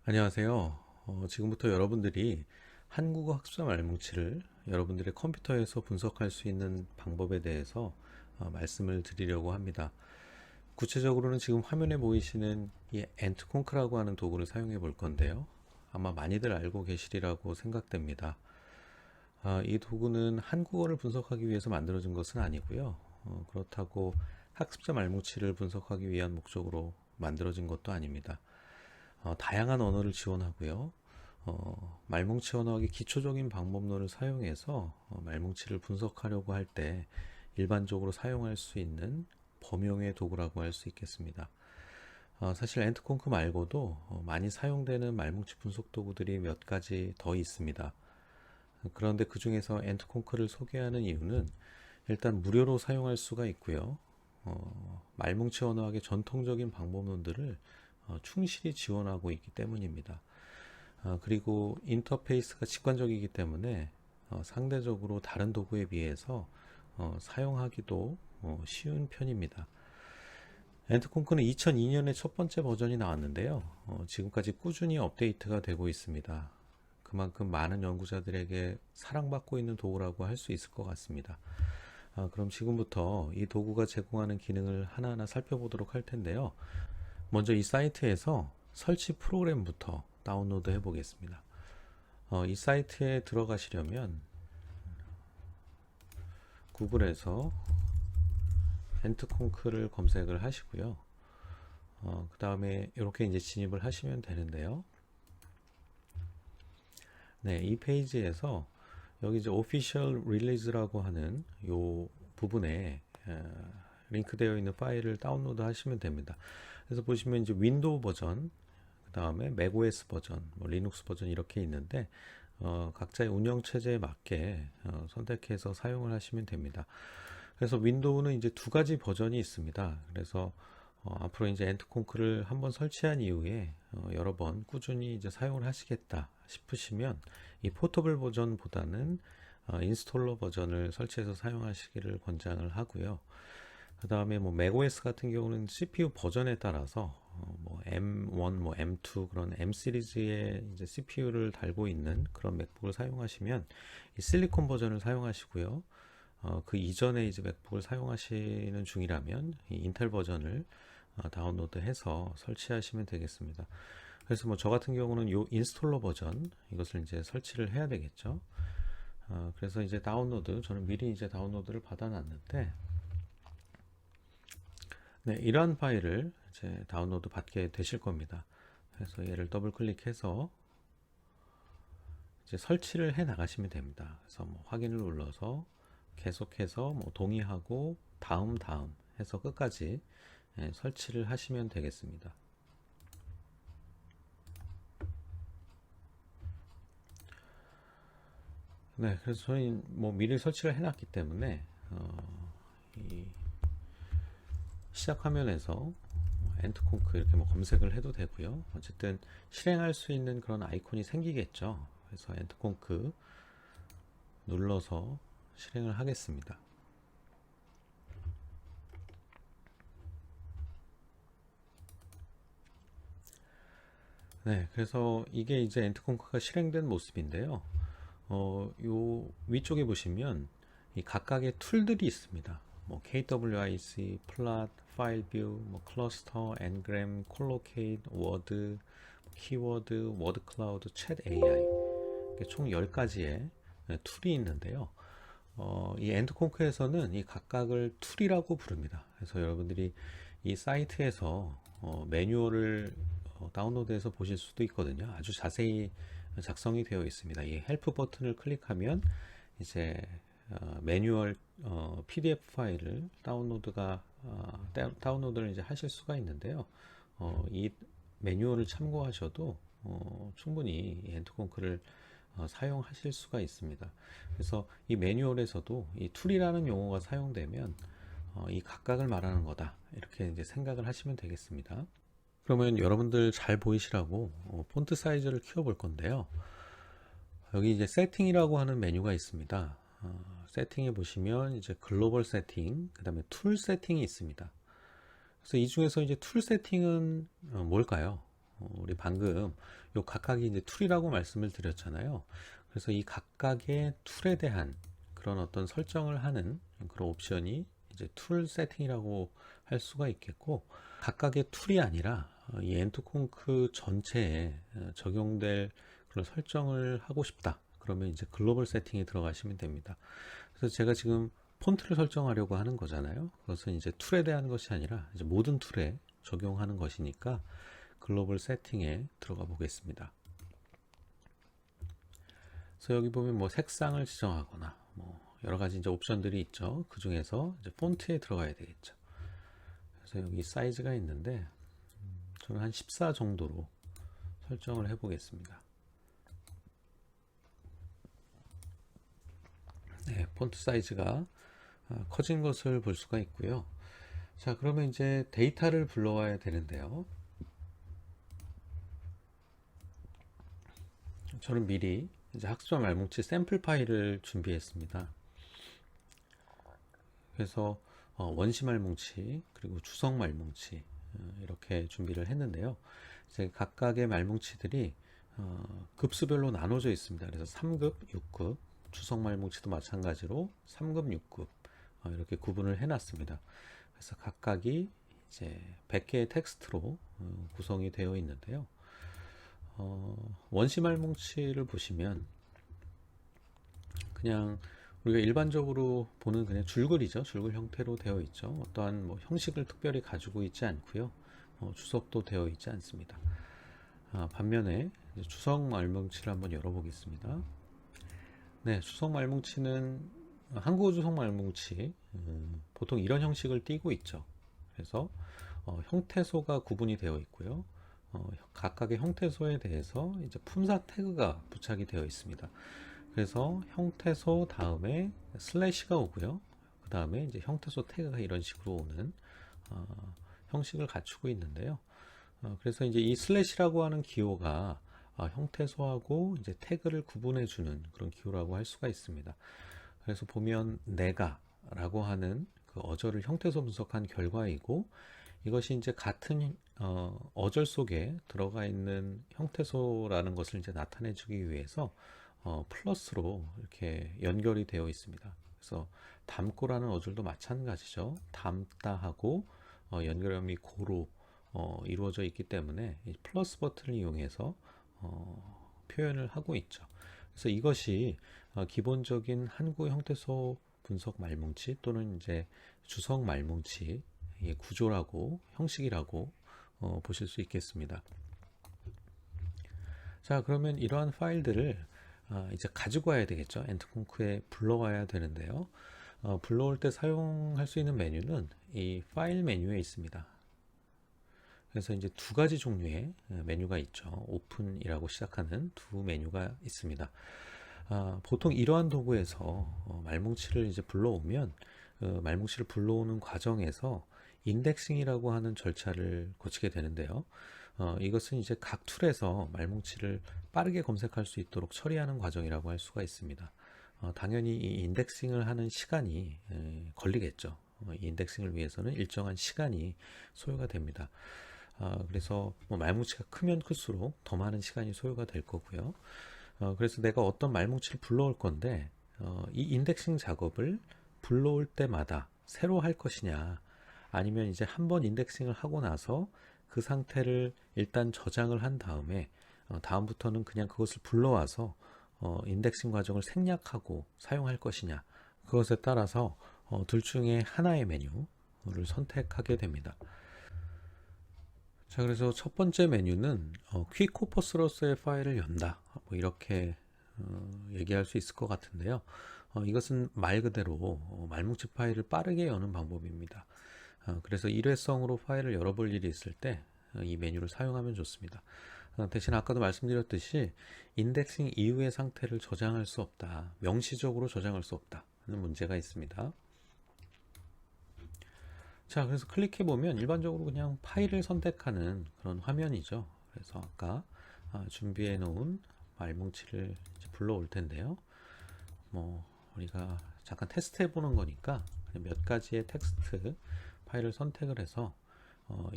안녕하세요. 지금부터 여러분들이 한국어 학습자 말뭉치를 여러분들의 컴퓨터에서 분석할 수 있는 방법에 대해서 말씀을 드리려고 합니다. 구체적으로는 지금 화면에 보이시는 이 엔트콩크라고 하는 도구를 사용해 볼 건데요. 아마 많이들 알고 계시리라고 생각됩니다. 이 도구는 한국어를 분석하기 위해서 만들어진 것은 아니고요. 그렇다고 학습자 말뭉치를 분석하기 위한 목적으로 만들어진 것도 아닙니다. 다양한 언어를 지원하고요. 말뭉치 언어학의 기초적인 방법론을 사용해서 말뭉치를 분석하려고 할 때 일반적으로 사용할 수 있는 범용의 도구라고 할 수 있겠습니다. 사실 엔트콩크 말고도 많이 사용되는 말뭉치 분석 도구들이 몇 가지 더 있습니다. 그런데 그 중에서 엔트콩크를 소개하는 이유는 일단 무료로 사용할 수가 있고요. 말뭉치 언어학의 전통적인 방법론들을 충실히 지원하고 있기 때문입니다. 그리고 인터페이스가 직관적이기 때문에 상대적으로 다른 도구에 비해서 사용하기도 쉬운 편입니다. 엔트콩크는 2002년에 첫 번째 버전이 나왔는데요. 지금까지 꾸준히 업데이트가 되고 있습니다. 그만큼 많은 연구자들에게 사랑받고 있는 도구라고 할 수 있을 것 같습니다. 그럼 지금부터 이 도구가 제공하는 기능을 하나하나 살펴보도록 할 텐데요. 먼저 이 사이트에서 설치 프로그램부터 다운로드 해 보겠습니다. 이 사이트에 들어가시려면 구글에서 엔트콩크를 검색을 하시고요. 그 다음에 이렇게 이제 진입을 하시면 되는데요. 네, 이 페이지에서 여기 이제 Official Release라고 하는 요 부분에 링크되어 있는 파일을 다운로드 하시면 됩니다. 그래서 보시면 이제 윈도우 버전, 그 다음에 맥OS 버전, 뭐 리눅스 버전 이렇게 있는데 각자의 운영 체제에 맞게 선택해서 사용을 하시면 됩니다. 그래서 윈도우는 이제 두 가지 버전이 있습니다. 그래서 앞으로 이제 엔트콩크를 한번 설치한 이후에 여러 번 꾸준히 이제 사용을 하시겠다 싶으시면 이 포터블 버전보다는 인스톨러 버전을 설치해서 사용하시기를 권장을 하고요. 그 다음에 뭐 맥OS 같은 경우는 CPU 버전에 따라서 뭐 M1, 뭐 M2 그런 M 시리즈의 이제 CPU를 달고 있는 그런 맥북을 사용하시면 이 실리콘 버전을 사용하시고요. 그 이전에 이제 맥북을 사용하시는 중이라면 이 인텔 버전을 다운로드해서 설치하시면 되겠습니다. 그래서 뭐 저 같은 경우는 요 인스톨러 버전 이것을 이제 설치를 해야 되겠죠. 그래서 이제 다운로드 저는 미리 이제 다운로드를 받아놨는데 네, 이러한 파일을 이제 다운로드 받게 되실 겁니다. 그래서 얘를 더블 클릭해서 이제 설치를 해 나가시면 됩니다. 그래서 뭐 확인을 눌러서 계속해서 뭐 동의하고 다음 해서 끝까지 설치를 하시면 되겠습니다. 네, 그래서 저희 뭐 미리 설치를 해놨기 때문에 이 시작 화면에서 엔트콩크 이렇게 뭐 검색을 해도 되고요. 어쨌든 실행할 수 있는 그런 아이콘이 생기겠죠. 그래서 엔트콩크 눌러서 실행을 하겠습니다. 네, 그래서 이게 이제 엔트콩크가 실행된 모습인데요. 요 위쪽에 보시면 이 각각의 툴들이 있습니다. 뭐 KWIC, 플랫, 파일 뷰, 뭐 클러스터, 엔그램, 콜로케이트, 워드, 키워드, 워드 클라우드, 챗 AI 총 10가지의 툴이 있는데요. 이 엔드콩크에서는 이 각각을 툴이라고 부릅니다. 그래서 여러분들이 이 사이트에서 매뉴얼을 다운로드해서 보실 수도 있거든요. 아주 자세히 작성이 되어 있습니다. 이 헬프 버튼을 클릭하면 이제 매뉴얼 PDF 파일을 다운로드를 이제 하실 수가 있는데요. 이 매뉴얼을 참고하셔도 충분히 이 엔트콩크를 사용하실 수가 있습니다. 그래서 이 매뉴얼에서도 이 툴이라는 용어가 사용되면 이 각각을 말하는 거다 이렇게 이제 생각을 하시면 되겠습니다. 그러면 여러분들 잘 보이시라고 폰트 사이즈를 키워 볼 건데요. 여기 이제 세팅이라고 하는 메뉴가 있습니다. 세팅에 보시면 이제 글로벌 세팅, 그 다음에 툴 세팅이 있습니다. 그래서 이 중에서 이제 툴 세팅은 뭘까요? 우리 방금 요 각각이 이제 툴이라고 말씀을 드렸잖아요. 그래서 이 각각의 툴에 대한 그런 어떤 설정을 하는 그런 옵션이 이제 툴 세팅이라고 할 수가 있겠고, 각각의 툴이 아니라 이 엔트콩크 전체에 적용될 그런 설정을 하고 싶다. 그러면 이제 글로벌 세팅에 들어가시면 됩니다. 그래서 제가 지금 폰트를 설정하려고 하는 거잖아요. 그것은 이제 툴에 대한 것이 아니라 이제 모든 툴에 적용하는 것이니까 글로벌 세팅에 들어가 보겠습니다. 그래서 여기 보면 뭐 색상을 지정하거나 뭐 여러 가지 이제 옵션들이 있죠. 그 중에서 이제 폰트에 들어가야 되겠죠. 그래서 여기 사이즈가 있는데 저는 한 14 정도로 설정을 해 보겠습니다. 네, 폰트 사이즈가 커진 것을 볼 수가 있고요. 자, 그러면 이제 데이터를 불러와야 되는데요. 저는 미리 이제 학습자 말뭉치 샘플 파일을 준비했습니다. 그래서 원시 말뭉치 그리고 주석 말뭉치 이렇게 준비를 했는데요. 이제 각각의 말뭉치들이 급수별로 나눠져 있습니다. 그래서 3급, 6급, 주석 말뭉치도 마찬가지로 3급, 6급 이렇게 구분을 해놨습니다. 그래서 각각이 이제 100개의 텍스트로 구성이 되어 있는데요. 원시 말뭉치를 보시면 그냥 우리가 일반적으로 보는 그냥 줄글이죠. 줄글 형태로 되어 있죠. 어떠한 뭐 형식을 특별히 가지고 있지 않고요. 주석도 되어 있지 않습니다. 반면에 주석 말뭉치를 한번 열어보겠습니다. 네, 주석 말뭉치는 한국어 주석 말뭉치 보통 이런 형식을 띠고 있죠. 그래서 형태소가 구분이 되어 있고요. 각각의 형태소에 대해서 이제 품사 태그가 부착이 되어 있습니다. 그래서 형태소 다음에 슬래시가 오고요. 그 다음에 이제 형태소 태그가 이런 식으로 오는 형식을 갖추고 있는데요. 그래서 이제 이 슬래시라고 하는 기호가 형태소하고 이제 태그를 구분해주는 그런 기호라고 할 수가 있습니다. 그래서 보면 내가라고 하는 그 어절을 형태소 분석한 결과이고, 이것이 이제 같은 어절 속에 들어가 있는 형태소라는 것을 이제 나타내주기 위해서 플러스로 이렇게 연결이 되어 있습니다. 그래서 담고라는 어절도 마찬가지죠. 담다 하고 연결음이 고로 이루어져 있기 때문에 이 플러스 버튼을 이용해서 표현을 하고 있죠. 그래서 이것이 기본적인 한국 형태소 분석 말뭉치 또는 이제 주석 말뭉치 구조라고 형식이라고 보실 수 있겠습니다. 자, 그러면 이러한 파일들을 이제 가지고 와야 되겠죠. 엔트콩크에 불러와야 되는데요. 불러올 때 사용할 수 있는 메뉴는 이 파일 메뉴에 있습니다. 그래서 이제 두 가지 종류의 메뉴가 있죠. 오픈이라고 시작하는 두 메뉴가 있습니다. 보통 이러한 도구에서 말뭉치를 이제 불러오면 말뭉치를 불러오는 과정에서 인덱싱이라고 하는 절차를 거치게 되는데요. 이것은 이제 각 툴에서 말뭉치를 빠르게 검색할 수 있도록 처리하는 과정이라고 할 수가 있습니다. 당연히 이 인덱싱을 하는 시간이 걸리겠죠. 이 인덱싱을 위해서는 일정한 시간이 소요가 됩니다. 그래서 뭐 말뭉치가 크면 클수록 더 많은 시간이 소요가 될 거고요. 그래서 내가 어떤 말뭉치를 불러올 건데 이 인덱싱 작업을 불러올 때마다 새로 할 것이냐, 아니면 이제 한번 인덱싱을 하고 나서 그 상태를 일단 저장을 한 다음에 다음부터는 그냥 그것을 불러와서 인덱싱 과정을 생략하고 사용할 것이냐, 그것에 따라서 둘 중에 하나의 메뉴를 선택하게 됩니다. 자, 그래서 첫 번째 메뉴는 퀵 코퍼스로서의 파일을 연다, 뭐 이렇게 얘기할 수 있을 것 같은데요. 이것은 말 그대로 말뭉치 파일을 빠르게 여는 방법입니다. 그래서 일회성으로 파일을 열어볼 일이 있을 때 이 메뉴를 사용하면 좋습니다. 대신 아까도 말씀드렸듯이 인덱싱 이후의 상태를 저장할 수 없다, 명시적으로 저장할 수 없다 하는 문제가 있습니다. 자, 그래서 클릭해 보면 일반적으로 그냥 파일을 선택하는 그런 화면이죠. 그래서 아까 준비해 놓은 말뭉치를 이제 불러올 텐데요. 뭐 우리가 잠깐 테스트 해 보는 거니까 몇 가지의 텍스트 파일을 선택을 해서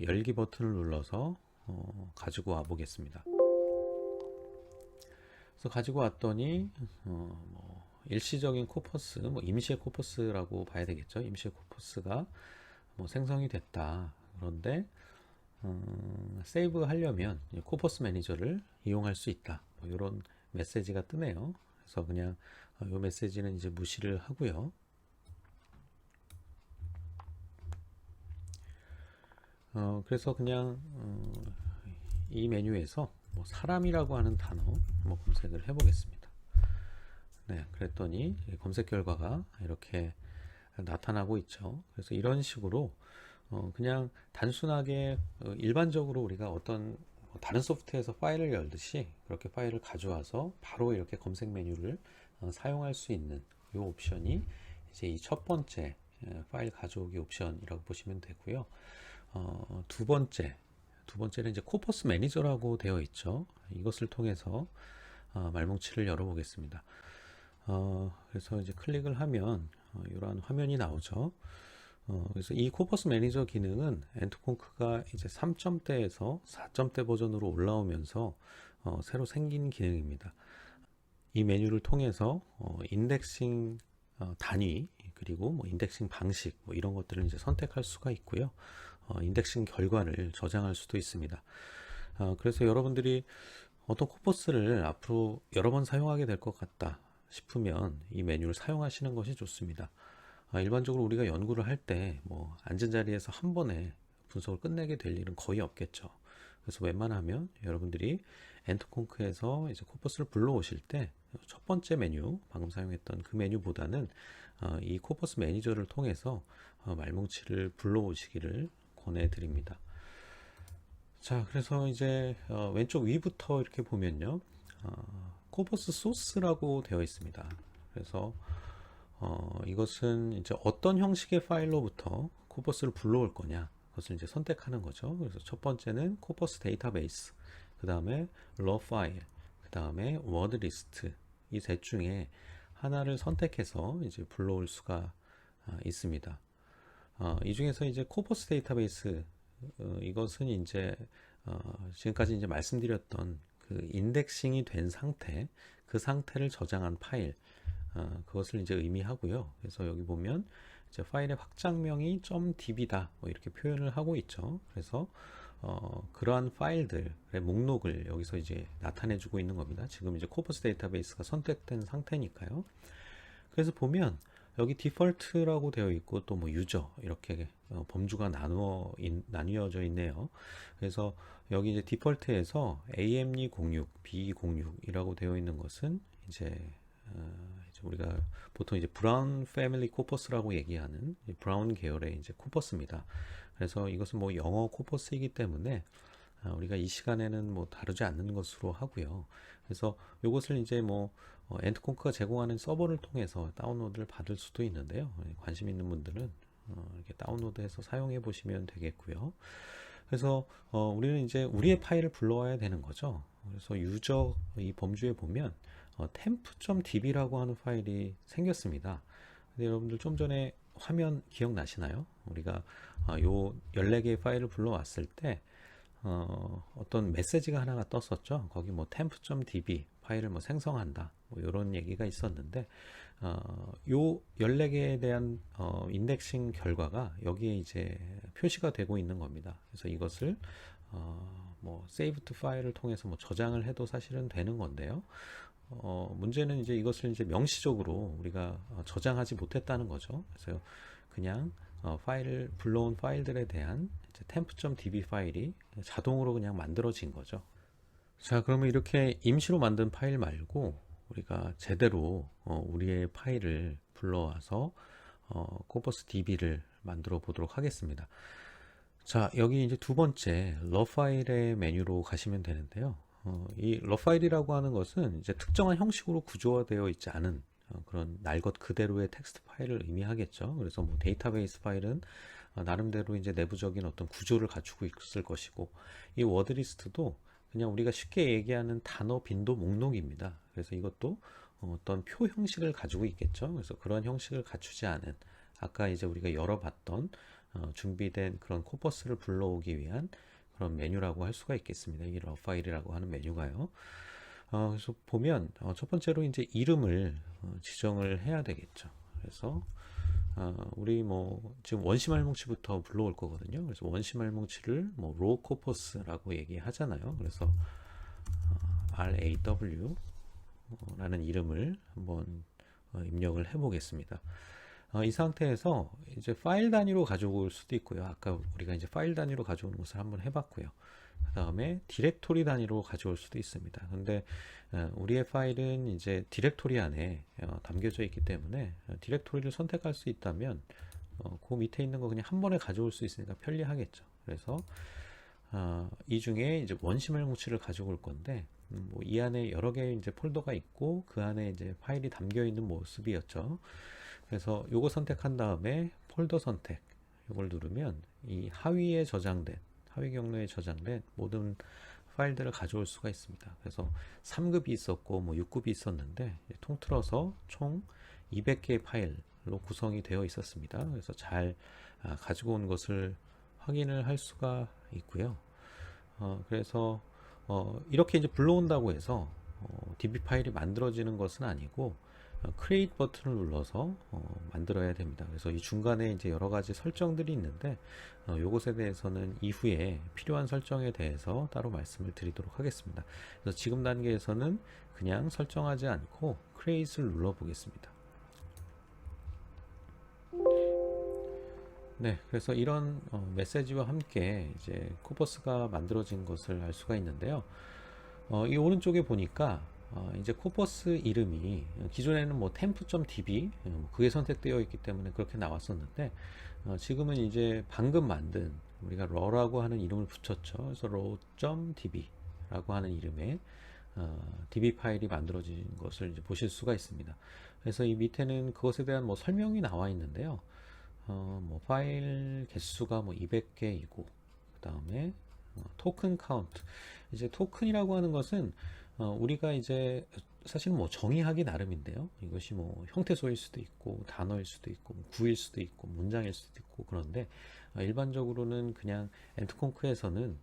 열기 버튼을 눌러서 가지고 와 보겠습니다. 그래서 가지고 왔더니 일시적인 코퍼스, 임시의 코퍼스라고 봐야 되겠죠. 임시의 코퍼스가 생성이 됐다. 그런데 세이브 하려면 코퍼스 매니저를 이용할 수 있다. 이런 메시지가 뜨네요. 그래서 그냥 이 메시지는 이제 무시를 하고요. 그래서 그냥 이 메뉴에서 사람이라고 하는 단어 검색을 해보겠습니다. 네, 그랬더니 검색 결과가 이렇게 나타나고 있죠. 그래서 이런 식으로 그냥 단순하게 일반적으로 우리가 어떤 다른 소프트에서 파일을 열듯이 그렇게 파일을 가져와서 바로 이렇게 검색 메뉴를 사용할 수 있는 이 옵션이 이제 이 첫 번째 파일 가져오기 옵션이라고 보시면 되고요. 두 번째는 이제 코퍼스 매니저라고 되어 있죠. 이것을 통해서 말뭉치를 열어보겠습니다. 그래서 이제 클릭을 하면 이러한 화면이 나오죠. 그래서 이 코퍼스 매니저 기능은 엔트콩크가 이제 3점대에서 4점대 버전으로 올라오면서 새로 생긴 기능입니다. 이 메뉴를 통해서 인덱싱 단위 그리고 인덱싱 방식 이런 것들을 이제 선택할 수가 있고요. 인덱싱 결과를 저장할 수도 있습니다. 그래서 여러분들이 어떤 코퍼스를 앞으로 여러 번 사용하게 될 것 같다 싶으면 이 메뉴를 사용하시는 것이 좋습니다. 일반적으로 우리가 연구를 할 때 앉은 자리에서 한 번에 분석을 끝내게 될 일은 거의 없겠죠. 그래서 웬만하면 여러분들이 엔트콩크에서 이제 코퍼스를 불러오실 때 첫 번째 메뉴, 방금 사용했던 그 메뉴보다는 이 코퍼스 매니저를 통해서 말뭉치를 불러오시기를 권해드립니다. 자, 그래서 이제 왼쪽 위부터 이렇게 보면요, 코퍼스 소스라고 되어 있습니다. 그래서 이것은 이제 어떤 형식의 파일로부터 코퍼스를 불러올 거냐, 그것을 이제 선택하는 거죠. 그래서 첫 번째는 코퍼스 데이터베이스, 그 다음에 raw 파일, 그 다음에 워드 리스트, 이 셋 중에 하나를 선택해서 이제 불러올 수가 있습니다. 이 중에서 이제 코퍼스 데이터베이스, 이것은 이제 지금까지 이제 말씀드렸던 그 인덱싱이 된 상태, 그 상태를 저장한 파일, 그것을 이제 의미하고요. 그래서 여기 보면 이제 파일의 확장명이 .db다 이렇게 표현을 하고 있죠. 그래서 그러한 파일들의 목록을 여기서 이제 나타내주고 있는 겁니다. 지금 이제 코퍼스 데이터베이스가 선택된 상태니까요. 그래서 보면 여기 디폴트라고 되어 있고 또 유저 이렇게 범주가 나뉘어져 있네요. 그래서 여기 이제 디폴트에서 AME06, BE06이라고 되어 있는 것은 이제 우리가 보통 이제 브라운 패밀리 코퍼스라고 얘기하는 브라운 계열의 이제 코퍼스입니다. 그래서 이것은 영어 코퍼스이기 때문에 우리가 이 시간에는 다루지 않는 것으로 하고요. 그래서 이것을 이제 엔트콩크가 제공하는 서버를 통해서 다운로드를 받을 수도 있는데요. 관심 있는 분들은 이렇게 다운로드해서 사용해 보시면 되겠고요. 그래서 우리는 이제 우리의 파일을 불러와야 되는 거죠. 그래서 유저 이 범주에 보면 temp.db라고 하는 파일이 생겼습니다. 근데 여러분들 좀 전에 화면 기억나시나요? 우리가 요 14개의 파일을 불러왔을 때 어떤 메시지가 하나가 떴었죠. 거기 temp.db 파일을 생성한다 이런 얘기가 있었는데 요 14개에 대한 인덱싱 결과가 여기에 이제 표시가 되고 있는 겁니다. 그래서 이것을 save to 파일을 통해서 저장을 해도 사실은 되는 건데요. 문제는 이제 이것을 이제 명시적으로 우리가 저장하지 못했다는 거죠. 그래서 그냥 파일을 불러온 파일들에 대한 temp.db 파일이 자동으로 그냥 만들어진 거죠. 자, 그러면 이렇게 임시로 만든 파일 말고 우리가 제대로 우리의 파일을 불러와서 코퍼스 db를 만들어 보도록 하겠습니다. 자, 여기 이제 두 번째 raw 파일의 메뉴로 가시면 되는데요. 이 raw 파일이라고 하는 것은 이제 특정한 형식으로 구조화되어 있지 않은 그런 날 것 그대로의 텍스트 파일을 의미하겠죠. 그래서 데이터베이스 파일은 나름대로 이제 내부적인 어떤 구조를 갖추고 있을 것이고, 이 워드 리스트도 그냥 우리가 쉽게 얘기하는 단어 빈도 목록입니다. 그래서 이것도 어떤 표 형식을 가지고 있겠죠. 그래서 그런 형식을 갖추지 않은, 아까 이제 우리가 열어봤던 준비된 그런 코퍼스를 불러오기 위한 그런 메뉴라고 할 수가 있겠습니다. 이 러브 파일이라고 하는 메뉴가요. 그래서 보면 첫 번째로 이제 이름을 지정을 해야 되겠죠. 그래서 우리 뭐 지금 원심알뭉치부터 불러올 거거든요. 그래서 원심알뭉치를 뭐 로코퍼스라고 얘기하잖아요. 그래서 RAW 라는 이름을 한번 입력을 해 보겠습니다. 이 상태에서 이제 파일 단위로 가져올 수도 있고요. 아까 우리가 이제 파일 단위로 가져오는 것을 한번 해봤고요. 그 다음에 디렉토리 단위로 가져올 수도 있습니다. 근데 우리의 파일은 이제 디렉토리 안에 담겨져 있기 때문에 디렉토리를 선택할 수 있다면 그 밑에 있는 거 그냥 한 번에 가져올 수 있으니까 편리하겠죠. 그래서 이 중에 이제 원심알뭉치를 가져올 건데 뭐 이 안에 여러 개의 이제 폴더가 있고 그 안에 이제 파일이 담겨 있는 모습이었죠. 그래서 요거 선택한 다음에 폴더 선택 이걸 누르면 이 하위 경로에 저장된 모든 파일들을 가져올 수가 있습니다. 그래서 3급이 있었고 뭐 6급이 있었는데 통틀어서 총 200개의 파일로 구성이 되어 있었습니다. 그래서 잘 가지고 온 것을 확인을 할 수가 있고요. 그래서 이렇게 이제 불러온다고 해서 DB 파일이 만들어지는 것은 아니고 create 버튼을 눌러서 만들어야 됩니다. 그래서 이 중간에 이제 여러 가지 설정들이 있는데 요것에 대해서는 이후에 필요한 설정에 대해서 따로 말씀을 드리도록 하겠습니다. 그래서 지금 단계에서는 그냥 설정하지 않고 create를 눌러 보겠습니다. 네, 그래서 이런 메시지와 함께 이제 코퍼스가 만들어진 것을 알 수가 있는데요. 이 오른쪽에 보니까 이제 코퍼스 이름이 기존에는 뭐 temp.db 그게 선택되어 있기 때문에 그렇게 나왔었는데 지금은 이제 방금 만든 우리가 raw라고 하는 이름을 붙였죠. 그래서 raw.db 라고 하는 이름의 db 파일이 만들어진 것을 이제 보실 수가 있습니다. 그래서 이 밑에는 그것에 대한 뭐 설명이 나와 있는데요. 뭐 파일 개수가 뭐 200개이고 그 다음에 토큰 카운트 이제 토큰이라고 하는 것은 우리가 이제 사실 뭐 정의하기 나름인데요. 이것이 뭐 형태소일 수도 있고 단어일 수도 있고 뭐 구일 수도 있고 문장일 수도 있고 그런데 일반적으로는 그냥 엔트콩크에서는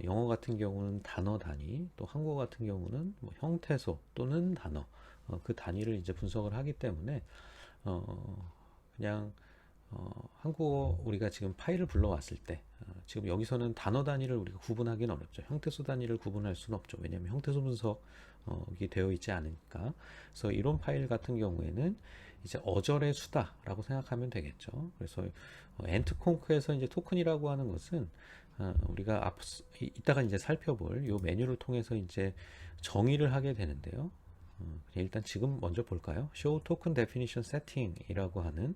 영어 같은 경우는 단어 단위 또 한국어 같은 경우는 뭐 형태소 또는 단어 그 단위를 이제 분석을 하기 때문에 그냥 한국어 우리가 지금 파일을 불러왔을 때 지금 여기서는 단어 단위를 우리가 구분하기는 어렵죠. 형태소 단위를 구분할 수는 없죠. 왜냐하면 형태소 분석이 되어 있지 않으니까. 그래서 이런 파일 같은 경우에는 이제 어절의 수다라고 생각하면 되겠죠. 그래서 엔트콩크에서 이제 토큰이라고 하는 것은 우리가 이따가 이제 살펴볼 이 메뉴를 통해서 이제 정의를 하게 되는데요. 일단 지금 먼저 볼까요? Show Token Definition Setting이라고 하는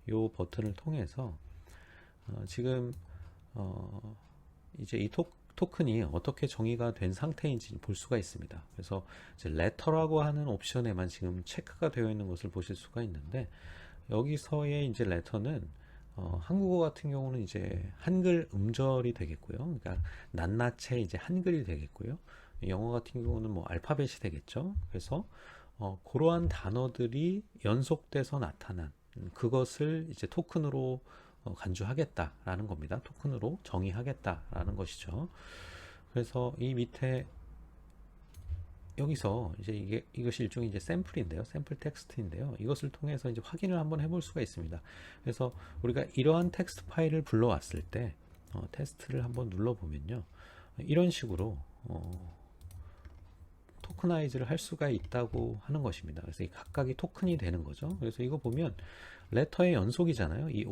이 버튼을 통해서 지금 이제 이 토큰이 어떻게 정의가 된 상태인지 볼 수가 있습니다. 그래서 이제 letter라고 하는 옵션에만 지금 체크가 되어 있는 것을 보실 수가 있는데 여기서의 이제 letter는 한국어 같은 경우는 이제 한글 음절이 되겠고요. 그러니까 낱낱의 이제 한글이 되겠고요. 영어 같은 경우는 뭐 알파벳이 되겠죠. 그래서 그러한 단어들이 연속돼서 나타난 그것을 이제 토큰으로 간주하겠다라는 겁니다. 토큰으로 정의하겠다라는 것이죠. 그래서 이 밑에 여기서 이제 이것이 일종의 이제 샘플인데요. 샘플 텍스트인데요. 이것을 통해서 이제 확인을 한번 해볼 수가 있습니다. 그래서 우리가 이러한 텍스트 파일을 불러왔을 때 테스트를 한번 눌러보면요. 이런 식으로 토크나이즈를 할 수가 있다고 하는 것입니다. 그래서 이 각각이 토큰이 되는 거죠. 그래서 이거 보면 레터의 연속이잖아요. 이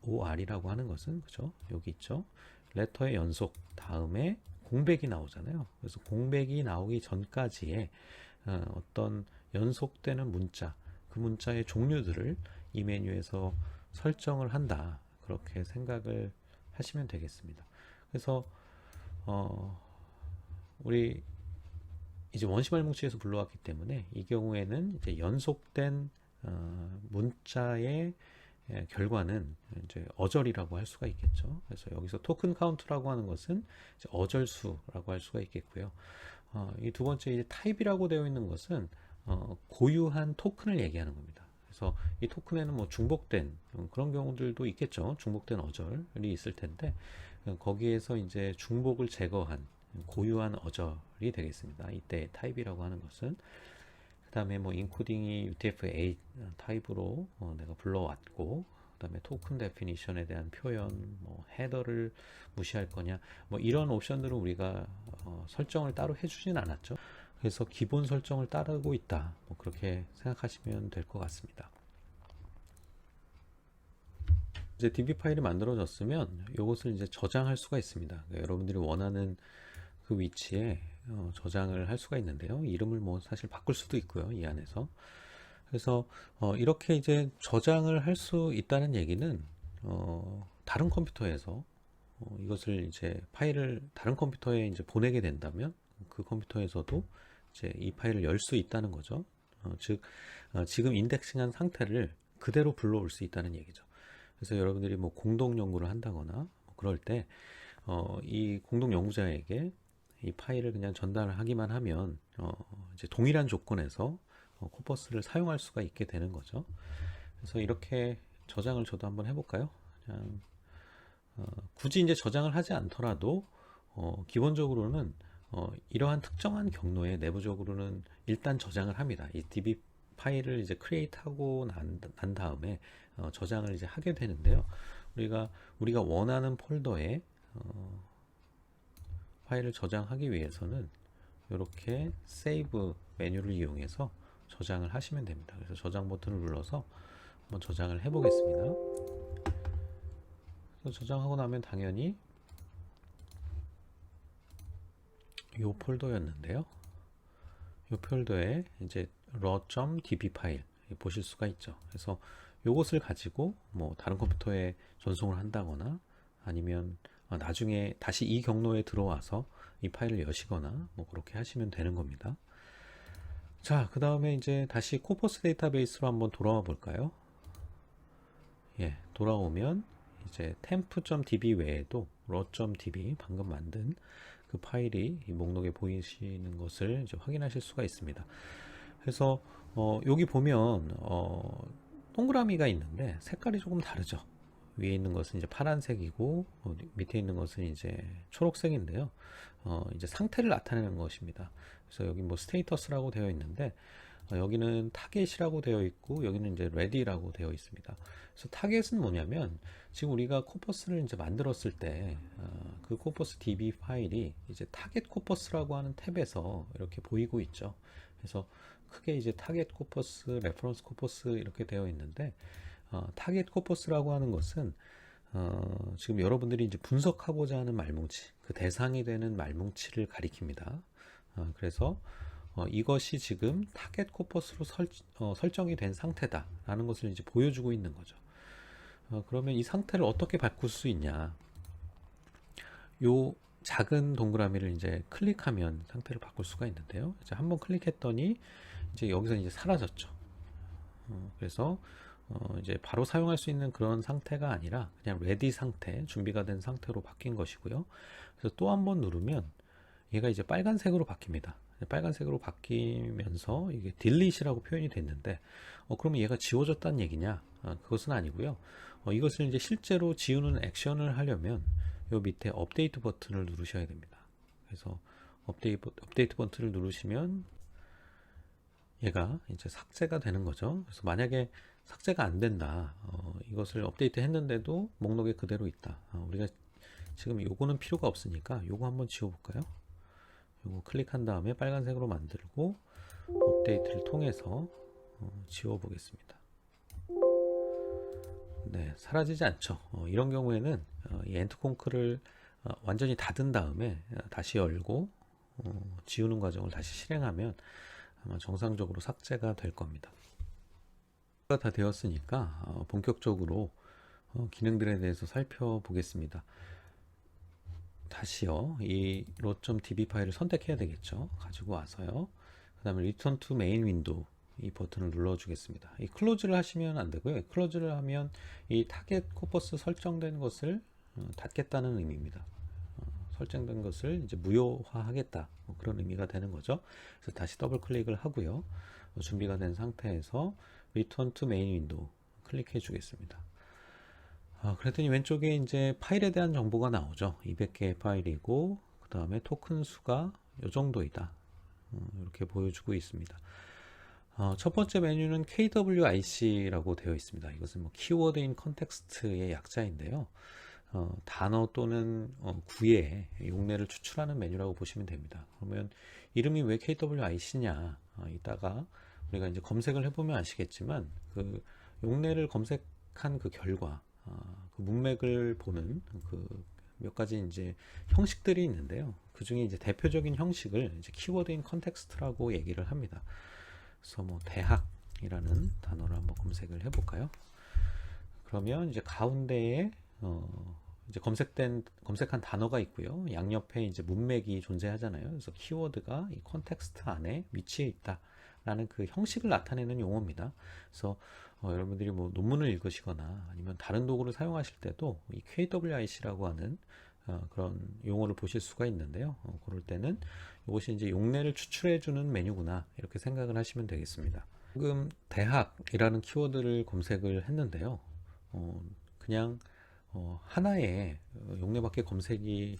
OR이라고 하는 것은 그죠? 여기 있죠. 레터의 연속 다음에 공백이 나오잖아요. 그래서 공백이 나오기 전까지의 어떤 연속되는 문자, 그 문자의 종류들을 이 메뉴에서 설정을 한다. 그렇게 생각을 하시면 되겠습니다. 그래서 우리 이제 원심알뭉치에서 불러왔기 때문에 이 경우에는 이제 연속된 문자의 결과는 이제 어절이라고 할 수가 있겠죠. 그래서 여기서 토큰 카운트라고 하는 것은 이제 어절수라고 할 수가 있겠고요. 이 두 번째 이제 타입이라고 되어 있는 것은 고유한 토큰을 얘기하는 겁니다. 그래서 이 토큰에는 뭐 중복된 그런 경우들도 있겠죠. 중복된 어절이 있을 텐데 거기에서 이제 중복을 제거한 고유한 어절이 되겠습니다. 이때 타입이라고 하는 것은. 그 다음에 뭐 인코딩이 UTF-8 타입으로 내가 불러왔고, 그 다음에 토큰 데피니션에 대한 표현, 뭐 헤더를 무시할 거냐, 뭐 이런 옵션들은 우리가 설정을 따로 해주진 않았죠. 그래서 기본 설정을 따르고 있다, 뭐 그렇게 생각하시면 될 것 같습니다. 이제 DB 파일이 만들어졌으면 이것을 이제 저장할 수가 있습니다. 그러니까 여러분들이 원하는 그 위치에 저장을 할 수가 있는데요. 이름을 뭐 사실 바꿀 수도 있고요, 이 안에서. 그래서 이렇게 이제 저장을 할 수 있다는 얘기는 다른 컴퓨터에서 이것을 이제 파일을 다른 컴퓨터에 이제 보내게 된다면 그 컴퓨터에서도 이제 이 파일을 열 수 있다는 거죠. 즉 지금 인덱싱한 상태를 그대로 불러올 수 있다는 얘기죠. 그래서 여러분들이 뭐 공동 연구를 한다거나 뭐 그럴 때 이 공동 연구자에게 이 파일을 그냥 전달하기만 하면 이제 동일한 조건에서 코퍼스를 사용할 수가 있게 되는 거죠. 그래서 이렇게 저장을 저도 한번 해볼까요? 그냥 굳이 이제 저장을 하지 않더라도 기본적으로는 이러한 특정한 경로에 내부적으로는 일단 저장을 합니다. 이 DB 파일을 이제 크리에이트하고 난 다음에 저장을 이제 하게 되는데요. 우리가 원하는 폴더에 파일을 저장하기 위해서는 이렇게 세이브 메뉴를 이용해서 저장을 하시면 됩니다. 그래서 저장 버튼을 눌러서 한번 저장을 해 보겠습니다. 저장하고 나면 당연히 이 폴더였는데요. 이 폴더에 이제 raw.db 파일 보실 수가 있죠. 그래서 이것을 가지고 뭐 다른 컴퓨터에 전송을 한다거나 아니면 나중에 다시 이 경로에 들어와서 이 파일을 여시거나 뭐 그렇게 하시면 되는 겁니다. 자, 그 다음에 이제 다시 코퍼스 데이터베이스로 한번 돌아와 볼까요? 예, 돌아오면 이제 temp.db 외에도 raw.db 방금 만든 그 파일이 이 목록에 보이시는 것을 이제 확인하실 수가 있습니다. 그래서 여기 보면 동그라미가 있는데 색깔이 조금 다르죠. 위에 있는 것은 이제 파란색이고 밑에 있는 것은 이제 초록색인데요. 이제 상태를 나타내는 것입니다. 그래서 여기 뭐 스테이터스라고 되어 있는데 여기는 타겟이라고 되어 있고 여기는 이제 ready라고 되어 있습니다. 그래서 타겟은 뭐냐면 지금 우리가 코퍼스를 이제 만들었을 때 그 코퍼스 db 파일이 이제 타겟 코퍼스라고 하는 탭에서 이렇게 보이고 있죠. 그래서 크게 이제 타겟 코퍼스, 레퍼런스 코퍼스 이렇게 되어 있는데 타겟 코퍼스라고 하는 것은 지금 여러분들이 이제 분석하고자 하는 말뭉치, 그 대상이 되는 말뭉치를 가리킵니다. 그래서 이것이 지금 타겟 코퍼스로 설정이 된 상태다라는 것을 이제 보여주고 있는 거죠. 그러면 이 상태를 어떻게 바꿀 수 있냐? 요 작은 동그라미를 이제 클릭하면 상태를 바꿀 수가 있는데요. 이제 한번 클릭했더니 이제 여기서 이제 사라졌죠. 그래서 이제 바로 사용할 수 있는 그런 상태가 아니라 그냥 레디 상태, 준비가 된 상태로 바뀐 것이고요. 그래서 또 한번 누르면 얘가 이제 빨간색으로 바뀝니다. 빨간색으로 바뀌면서 이게 딜리트라고 표현이 됐는데 그러면 얘가 지워졌다는 얘기냐? 그것은 아니고요. 이것을 이제 실제로 지우는 액션을 하려면 요 밑에 업데이트 버튼을 누르셔야 됩니다. 그래서 업데이트 버튼을 누르시면 얘가 이제 삭제가 되는 거죠. 그래서 만약에 삭제가 안 된다, 이것을 업데이트 했는데도 목록에 그대로 있다. 우리가 지금 요거는 필요가 없으니까 요거 한번 지워볼까요? 요거 클릭한 다음에 빨간색으로 만들고 업데이트를 통해서 지워보겠습니다. 네, 사라지지 않죠. 이런 경우에는 이 엔트콩크를 완전히 닫은 다음에 다시 열고 지우는 과정을 다시 실행하면 아마 정상적으로 삭제가 될 겁니다. 다 되었으니까 본격적으로 기능들에 대해서 살펴보겠습니다. 다시요, 이 raw.db 파일을 선택해야 되겠죠. 가지고 와서요. 그 다음에 return to main window 이 버튼을 눌러주겠습니다. 이 클로즈를 하시면 안 되고요. 클로즈를 하면 이 타겟 코퍼스 설정된 것을 닫겠다는 의미입니다. 설정된 것을 이제 무효화하겠다, 뭐 그런 의미가 되는 거죠. 그래서 다시 더블 클릭을 하고요. 준비가 된 상태에서 Return to Main Window 클릭해 주겠습니다. 그랬더니 왼쪽에 이제 파일에 대한 정보가 나오죠. 200개의 파일이고, 그 다음에 토큰 수가 이 정도이다. 이렇게 보여주고 있습니다. 첫 번째 메뉴는 KWIC라고 되어 있습니다. 이것은 뭐 키워드 인 컨텍스트의 약자인데요. 단어 또는 구의 용례를 추출하는 메뉴라고 보시면 됩니다. 그러면 이름이 왜 KWIC냐? 이따가 우리가 이제 검색을 해보면 아시겠지만 그 용례를 검색한 그 결과 그 문맥을 보는 그 몇 가지 이제 형식들이 있는데요. 그 중에 이제 대표적인 형식을 이제 키워드인 컨텍스트라고 얘기를 합니다. 그래서 뭐 대학이라는 단어를 한번 검색을 해볼까요? 그러면 이제 가운데에 이제 검색한 단어가 있고요. 양옆에 이제 문맥이 존재하잖아요. 그래서 키워드가 이 컨텍스트 안에 위치해 있다라는 그 형식을 나타내는 용어입니다. 그래서 여러분들이 뭐 논문을 읽으시거나 아니면 다른 도구를 사용하실 때도 이 KWIC라고 하는 그런 용어를 보실 수가 있는데요. 그럴 때는 이것이 이제 용례를 추출해주는 메뉴구나 이렇게 생각을 하시면 되겠습니다. 지금 대학이라는 키워드를 검색을 했는데요. 그냥 하나의 용례밖에 검색이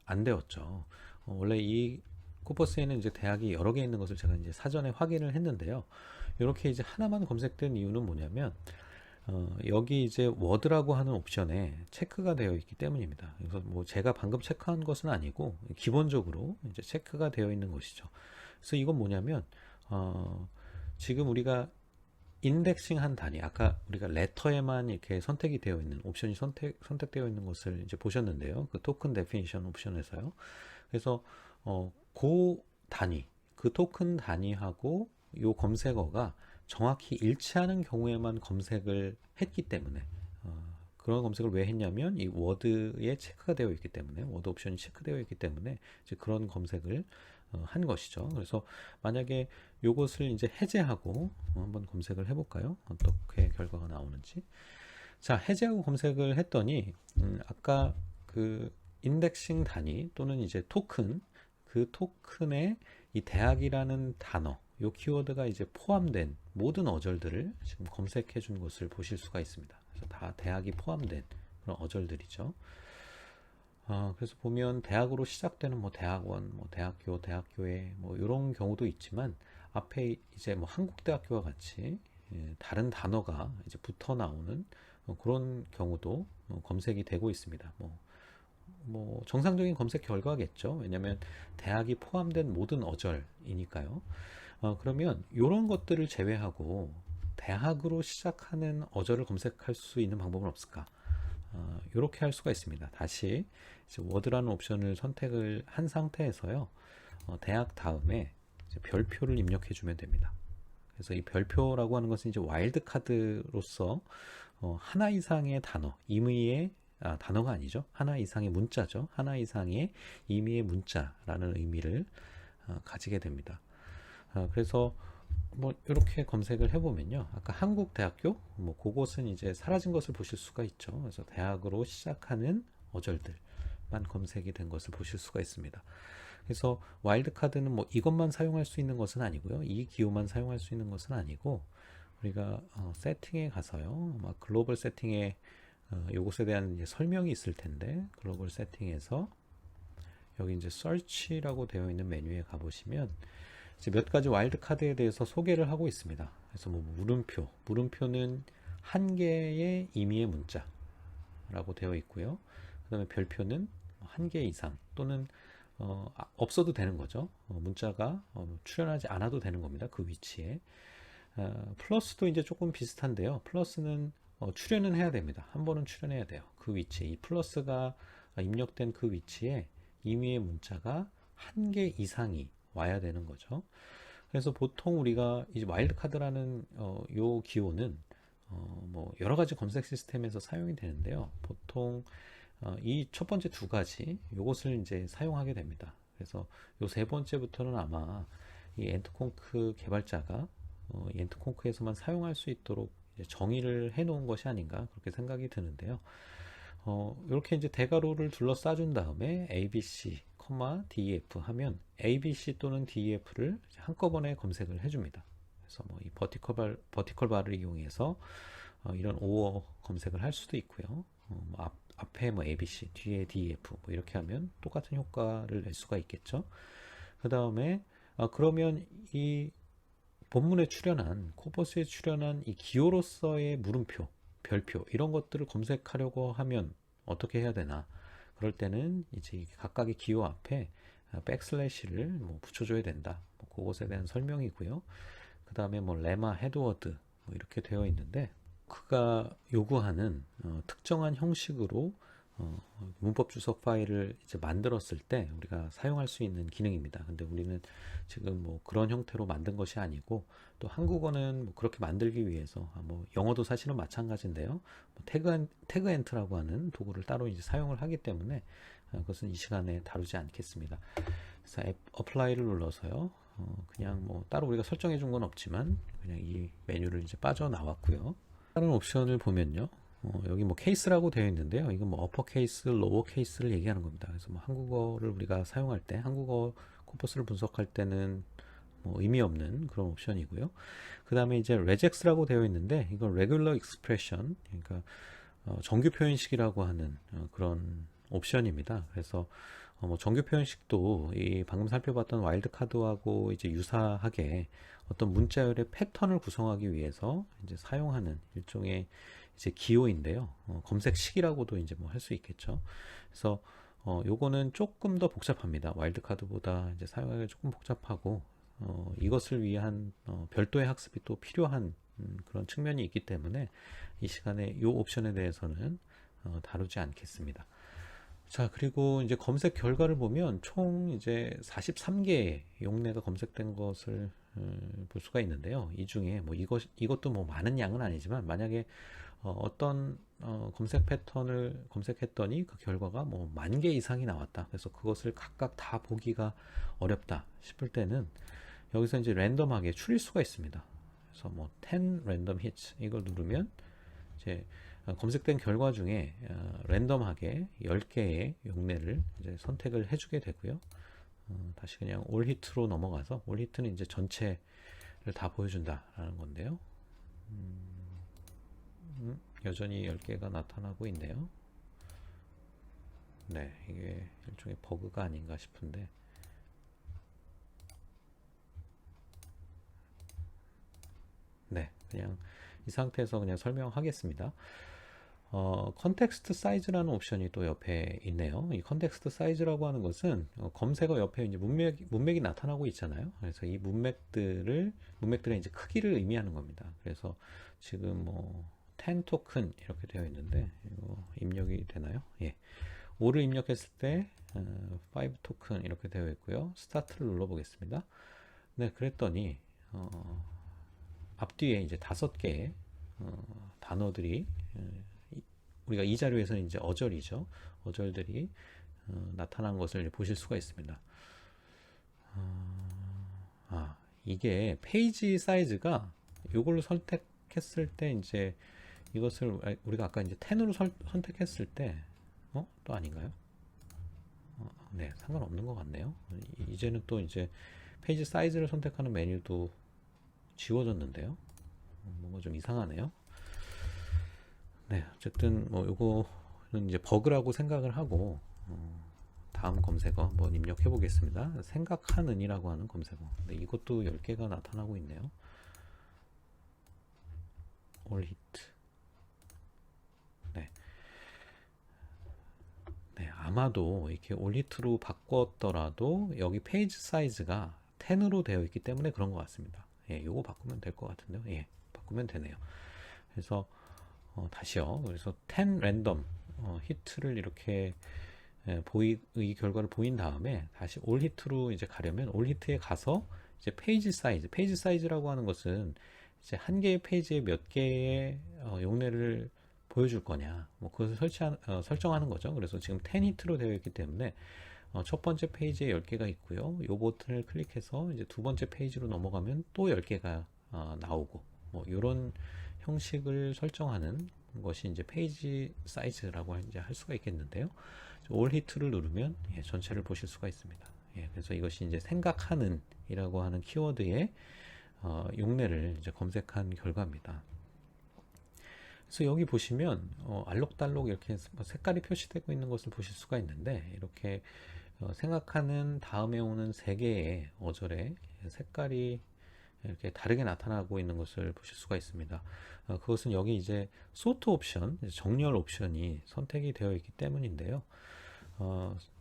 안 되었죠. 원래 이 코퍼스에는 이제 대학이 여러 개 있는 것을 제가 이제 사전에 확인을 했는데요. 이렇게 이제 하나만 검색된 이유는 뭐냐면 여기 이제 워드라고 하는 옵션에 체크가 되어 있기 때문입니다. 그래서 뭐 제가 방금 체크한 것은 아니고 기본적으로 이제 체크가 되어 있는 것이죠. 그래서 이건 뭐냐면 지금 우리가 인덱싱 한 단위, 아까 우리가 레터에만 이렇게 선택이 되어 있는 옵션이 선택되어 있는 것을 이제 보셨는데요. 그 토큰 데피니션 옵션에서요. 그래서 그 단위, 그 토큰 단위하고 요 검색어가 정확히 일치하는 경우에만 검색을 했기 때문에 그런 검색을 왜 했냐면 이 워드에 체크가 되어 있기 때문에 워드 옵션이 체크되어 있기 때문에 이제 그런 검색을 한 것이죠. 그래서 만약에 요것을 이제 해제하고 한번 검색을 해볼까요? 어떻게 결과가 나오는지. 자, 해제하고 검색을 했더니 아까 그 인덱싱 단위 또는 이제 토큰 그 토큰에 이 대학이라는 단어 요 키워드가 이제 포함된 모든 어절들을 지금 검색해 준 것을 보실 수가 있습니다. 그래서 다 대학이 포함된 그런 어절들이죠. 그래서 보면 대학으로 시작되는 뭐 대학원, 뭐 대학교, 대학교에 뭐 이런 경우도 있지만 앞에 이제 뭐 한국대학교와 같이 다른 단어가 이제 붙어 나오는 그런 경우도 검색이 되고 있습니다. 뭐 정상적인 검색 결과겠죠. 왜냐하면 대학이 포함된 모든 어절이니까요. 그러면 이런 것들을 제외하고 대학으로 시작하는 어절을 검색할 수 있는 방법은 없을까? 이렇게 할 수가 있습니다. 다시 이제 워드라는 옵션을 선택을 한 상태에서요. 대학 다음에 이제 별표를 입력해 주면 됩니다. 그래서 이 별표라고 하는 것은 이제 와일드 카드로서 하나 이상의 단어, 임의의 단어가 아니죠. 하나 이상의 문자죠. 하나 이상의 임의의 문자라는 의미를 가지게 됩니다. 그래서 뭐 이렇게 검색을 해보면요. 아까 한국대학교 뭐 그곳은 이제 사라진 것을 보실 수가 있죠. 그래서 대학으로 시작하는 어절들만 검색이 된 것을 보실 수가 있습니다. 그래서 와일드 카드는 뭐 이것만 사용할 수 있는 것은 아니고요. 이 기호만 사용할 수 있는 것은 아니고 우리가 세팅에 가서요. 아마 글로벌 세팅에 이것에 대한 이제 설명이 있을 텐데 글로벌 세팅에서 여기 이제 search라고 되어 있는 메뉴에 가보시면 이제 몇 가지 와일드 카드에 대해서 소개를 하고 있습니다. 그래서 뭐 물음표는 한 개의 임의의 문자라고 되어 있고요. 그다음에 별표는 한 개 이상 또는 없어도 되는 거죠. 문자가 출현하지 않아도 되는 겁니다. 그 위치에. 플러스도 이제 조금 비슷한데요. 플러스는 출연은 해야 됩니다. 한 번은 출연해야 돼요. 그 위치에 이 플러스가 입력된 그 위치에 임의의 문자가 한 개 이상이 와야 되는 거죠. 그래서 보통 우리가 이제 와일드 카드라는 요 기호는 뭐 여러 가지 검색 시스템에서 사용이 되는데요. 보통 이 첫 번째 두 가지 요것을 이제 사용하게 됩니다. 그래서 요 세 번째부터는 아마 이 엔트콩크 개발자가 엔트콩크에서만 사용할 수 있도록 정의를 해 놓은 것이 아닌가 그렇게 생각이 드는데요. 이렇게 이제 대괄호를 둘러싸준 다음에 ABC, DEF 하면 ABC 또는 DEF를 한꺼번에 검색을 해줍니다. 그래서 뭐 이 버티컬 바를 이용해서 이런 오어 검색을 할 수도 있고요. 앞에 뭐 ABC, 뒤에 DEF 뭐 이렇게 하면 똑같은 효과를 낼 수가 있겠죠. 그 다음에 그러면 이 본문에 출연한 코버스에 출연한 이 기호로서의 물음표, 별표 이런 것들을 검색하려고 하면 어떻게 해야 되나? 그럴 때는 이제 각각의 기호 앞에 백슬래시를 뭐 붙여줘야 된다. 뭐 그것에 대한 설명이고요. 그 다음에 뭐 레마, 헤드워드 뭐 이렇게 되어 있는데 그가 요구하는 특정한 형식으로 문법 주석 파일을 이제 만들었을 때 우리가 사용할 수 있는 기능입니다. 근데 우리는 지금 뭐 그런 형태로 만든 것이 아니고 또 한국어는 뭐 그렇게 만들기 위해서 뭐 영어도 사실은 마찬가지인데요. 뭐 태그 엔트라고 하는 도구를 따로 이제 사용을 하기 때문에 그것은 이 시간에 다루지 않겠습니다. 그래서 어플라이를 눌러서요. 그냥 뭐 따로 우리가 설정해 준 건 없지만 그냥 이 메뉴를 이제 빠져나왔고요. 다른 옵션을 보면요. 여기 뭐 케이스라고 되어 있는데요. 이건 뭐 어퍼 케이스, 로어 케이스를 얘기하는 겁니다. 그래서 뭐 한국어를 우리가 사용할 때, 한국어 코퍼스를 분석할 때는 뭐 의미 없는 그런 옵션이고요. 그 다음에 이제 regex라고 되어 있는데 이건 regular expression, 그러니까 정규 표현식이라고 하는 그런 옵션입니다. 그래서 뭐 정규 표현식도 이 방금 살펴봤던 와일드 카드하고 이제 유사하게 어떤 문자열의 패턴을 구성하기 위해서 이제 사용하는 일종의 이제 기호인데요. 검색식이라고도 이제 뭐 할 수 있겠죠. 그래서 요거는 조금 더 복잡합니다. 와일드 카드보다 이제 사용하기가 조금 복잡하고 이것을 위한 별도의 학습이 또 필요한 그런 측면이 있기 때문에 이 시간에 이 옵션에 대해서는 다루지 않겠습니다. 자, 그리고 이제 검색 결과를 보면 총 이제 43개의 용례가 검색된 것을 볼 수가 있는데요. 이 중에 뭐 이것도 뭐 많은 양은 아니지만 만약에 어떤 검색 패턴을 검색했더니 그 결과가 뭐 10,000개 이상이 나왔다. 그래서 그것을 각각 다 보기가 어렵다 싶을 때는 여기서 이제 랜덤하게 추릴 수가 있습니다. 그래서 뭐 10 random hits 이걸 누르면 이제 검색된 결과 중에 랜덤하게 10개의 용례를 이제 선택을 해주게 되고요. 다시 그냥 올 히트로 넘어가서 올 히트는 이제 전체를 다 보여준다라는 건데요. 여전히 10개가 나타나고 있네요. 네, 이게 일종의 버그가 아닌가 싶은데 네, 그냥 이 상태에서 그냥 설명하겠습니다. 컨텍스트 사이즈라는 옵션이 또 옆에 있네요. 이 컨텍스트 사이즈라고 하는 것은 검색어 옆에 이제 문맥이 나타나고 있잖아요. 그래서 이 문맥들의 이제 크기를 의미하는 겁니다. 그래서 지금 뭐 10 토큰 이렇게 되어 있는데 이거 입력이 되나요? 예. 5를 입력했을 때 5 토큰 이렇게 되어 있고요. 스타트를 눌러 보겠습니다. 네, 그랬더니 앞뒤에 이제 5개의 단어들이 우리가 이 자료에서는 이제 어절이죠. 어절들이 나타난 것을 보실 수가 있습니다. 이게 페이지 사이즈가 이걸로 선택했을 때 이제 이것을 우리가 아까 이제 10으로 선택했을 때 또 아닌가요? 네, 상관없는 것 같네요. 이제는 또 이제 페이지 사이즈를 선택하는 메뉴도 지워졌는데요. 뭔가 좀 이상하네요. 네, 어쨌든 뭐 요거는 이제 버그라고 생각을 하고 다음 검색어 한번 입력해 보겠습니다. 생각하는이라고 하는 검색어. 네, 이것도 10개가 나타나고 있네요. 올 히트. 네. 네, 아마도 이렇게 올 히트로 바꿨더라도 여기 페이지 사이즈가 10으로 되어 있기 때문에 그런 것 같습니다. 예, 요거 바꾸면 될 것 같은데요. 예, 바꾸면 되네요. 그래서 다시요. 그래서 10 랜덤 히트를 이렇게 이 결과를 보인 다음에 다시 올 히트로 이제 가려면 올 히트에 가서 이제 페이지 사이즈라고 하는 것은 이제 한 개의 페이지에 몇 개의 용례를 보여줄 거냐, 뭐 그것을 설정하는 거죠. 그래서 지금 10 히트로 되어 있기 때문에 첫 번째 페이지에 10개가 있고요. 이 버튼을 클릭해서 이제 두 번째 페이지로 넘어가면 또 10개가 나오고 뭐 이런 형식을 설정하는 것이 이제 페이지 사이즈라고 이제 할 수가 있겠는데요. 올 히트를 누르면 전체를 보실 수가 있습니다. 그래서 이것이 이제 생각하는이라고 하는 키워드의 용례를 이제 검색한 결과입니다. 그래서 여기 보시면 알록달록 이렇게 색깔이 표시되고 있는 것을 보실 수가 있는데, 이렇게 생각하는 다음에 오는 세 개의 어절의 색깔이 이렇게 다르게 나타나고 있는 것을 보실 수가 있습니다. 그것은 여기 이제 소트 옵션, 정렬 옵션이 선택이 되어 있기 때문인데요.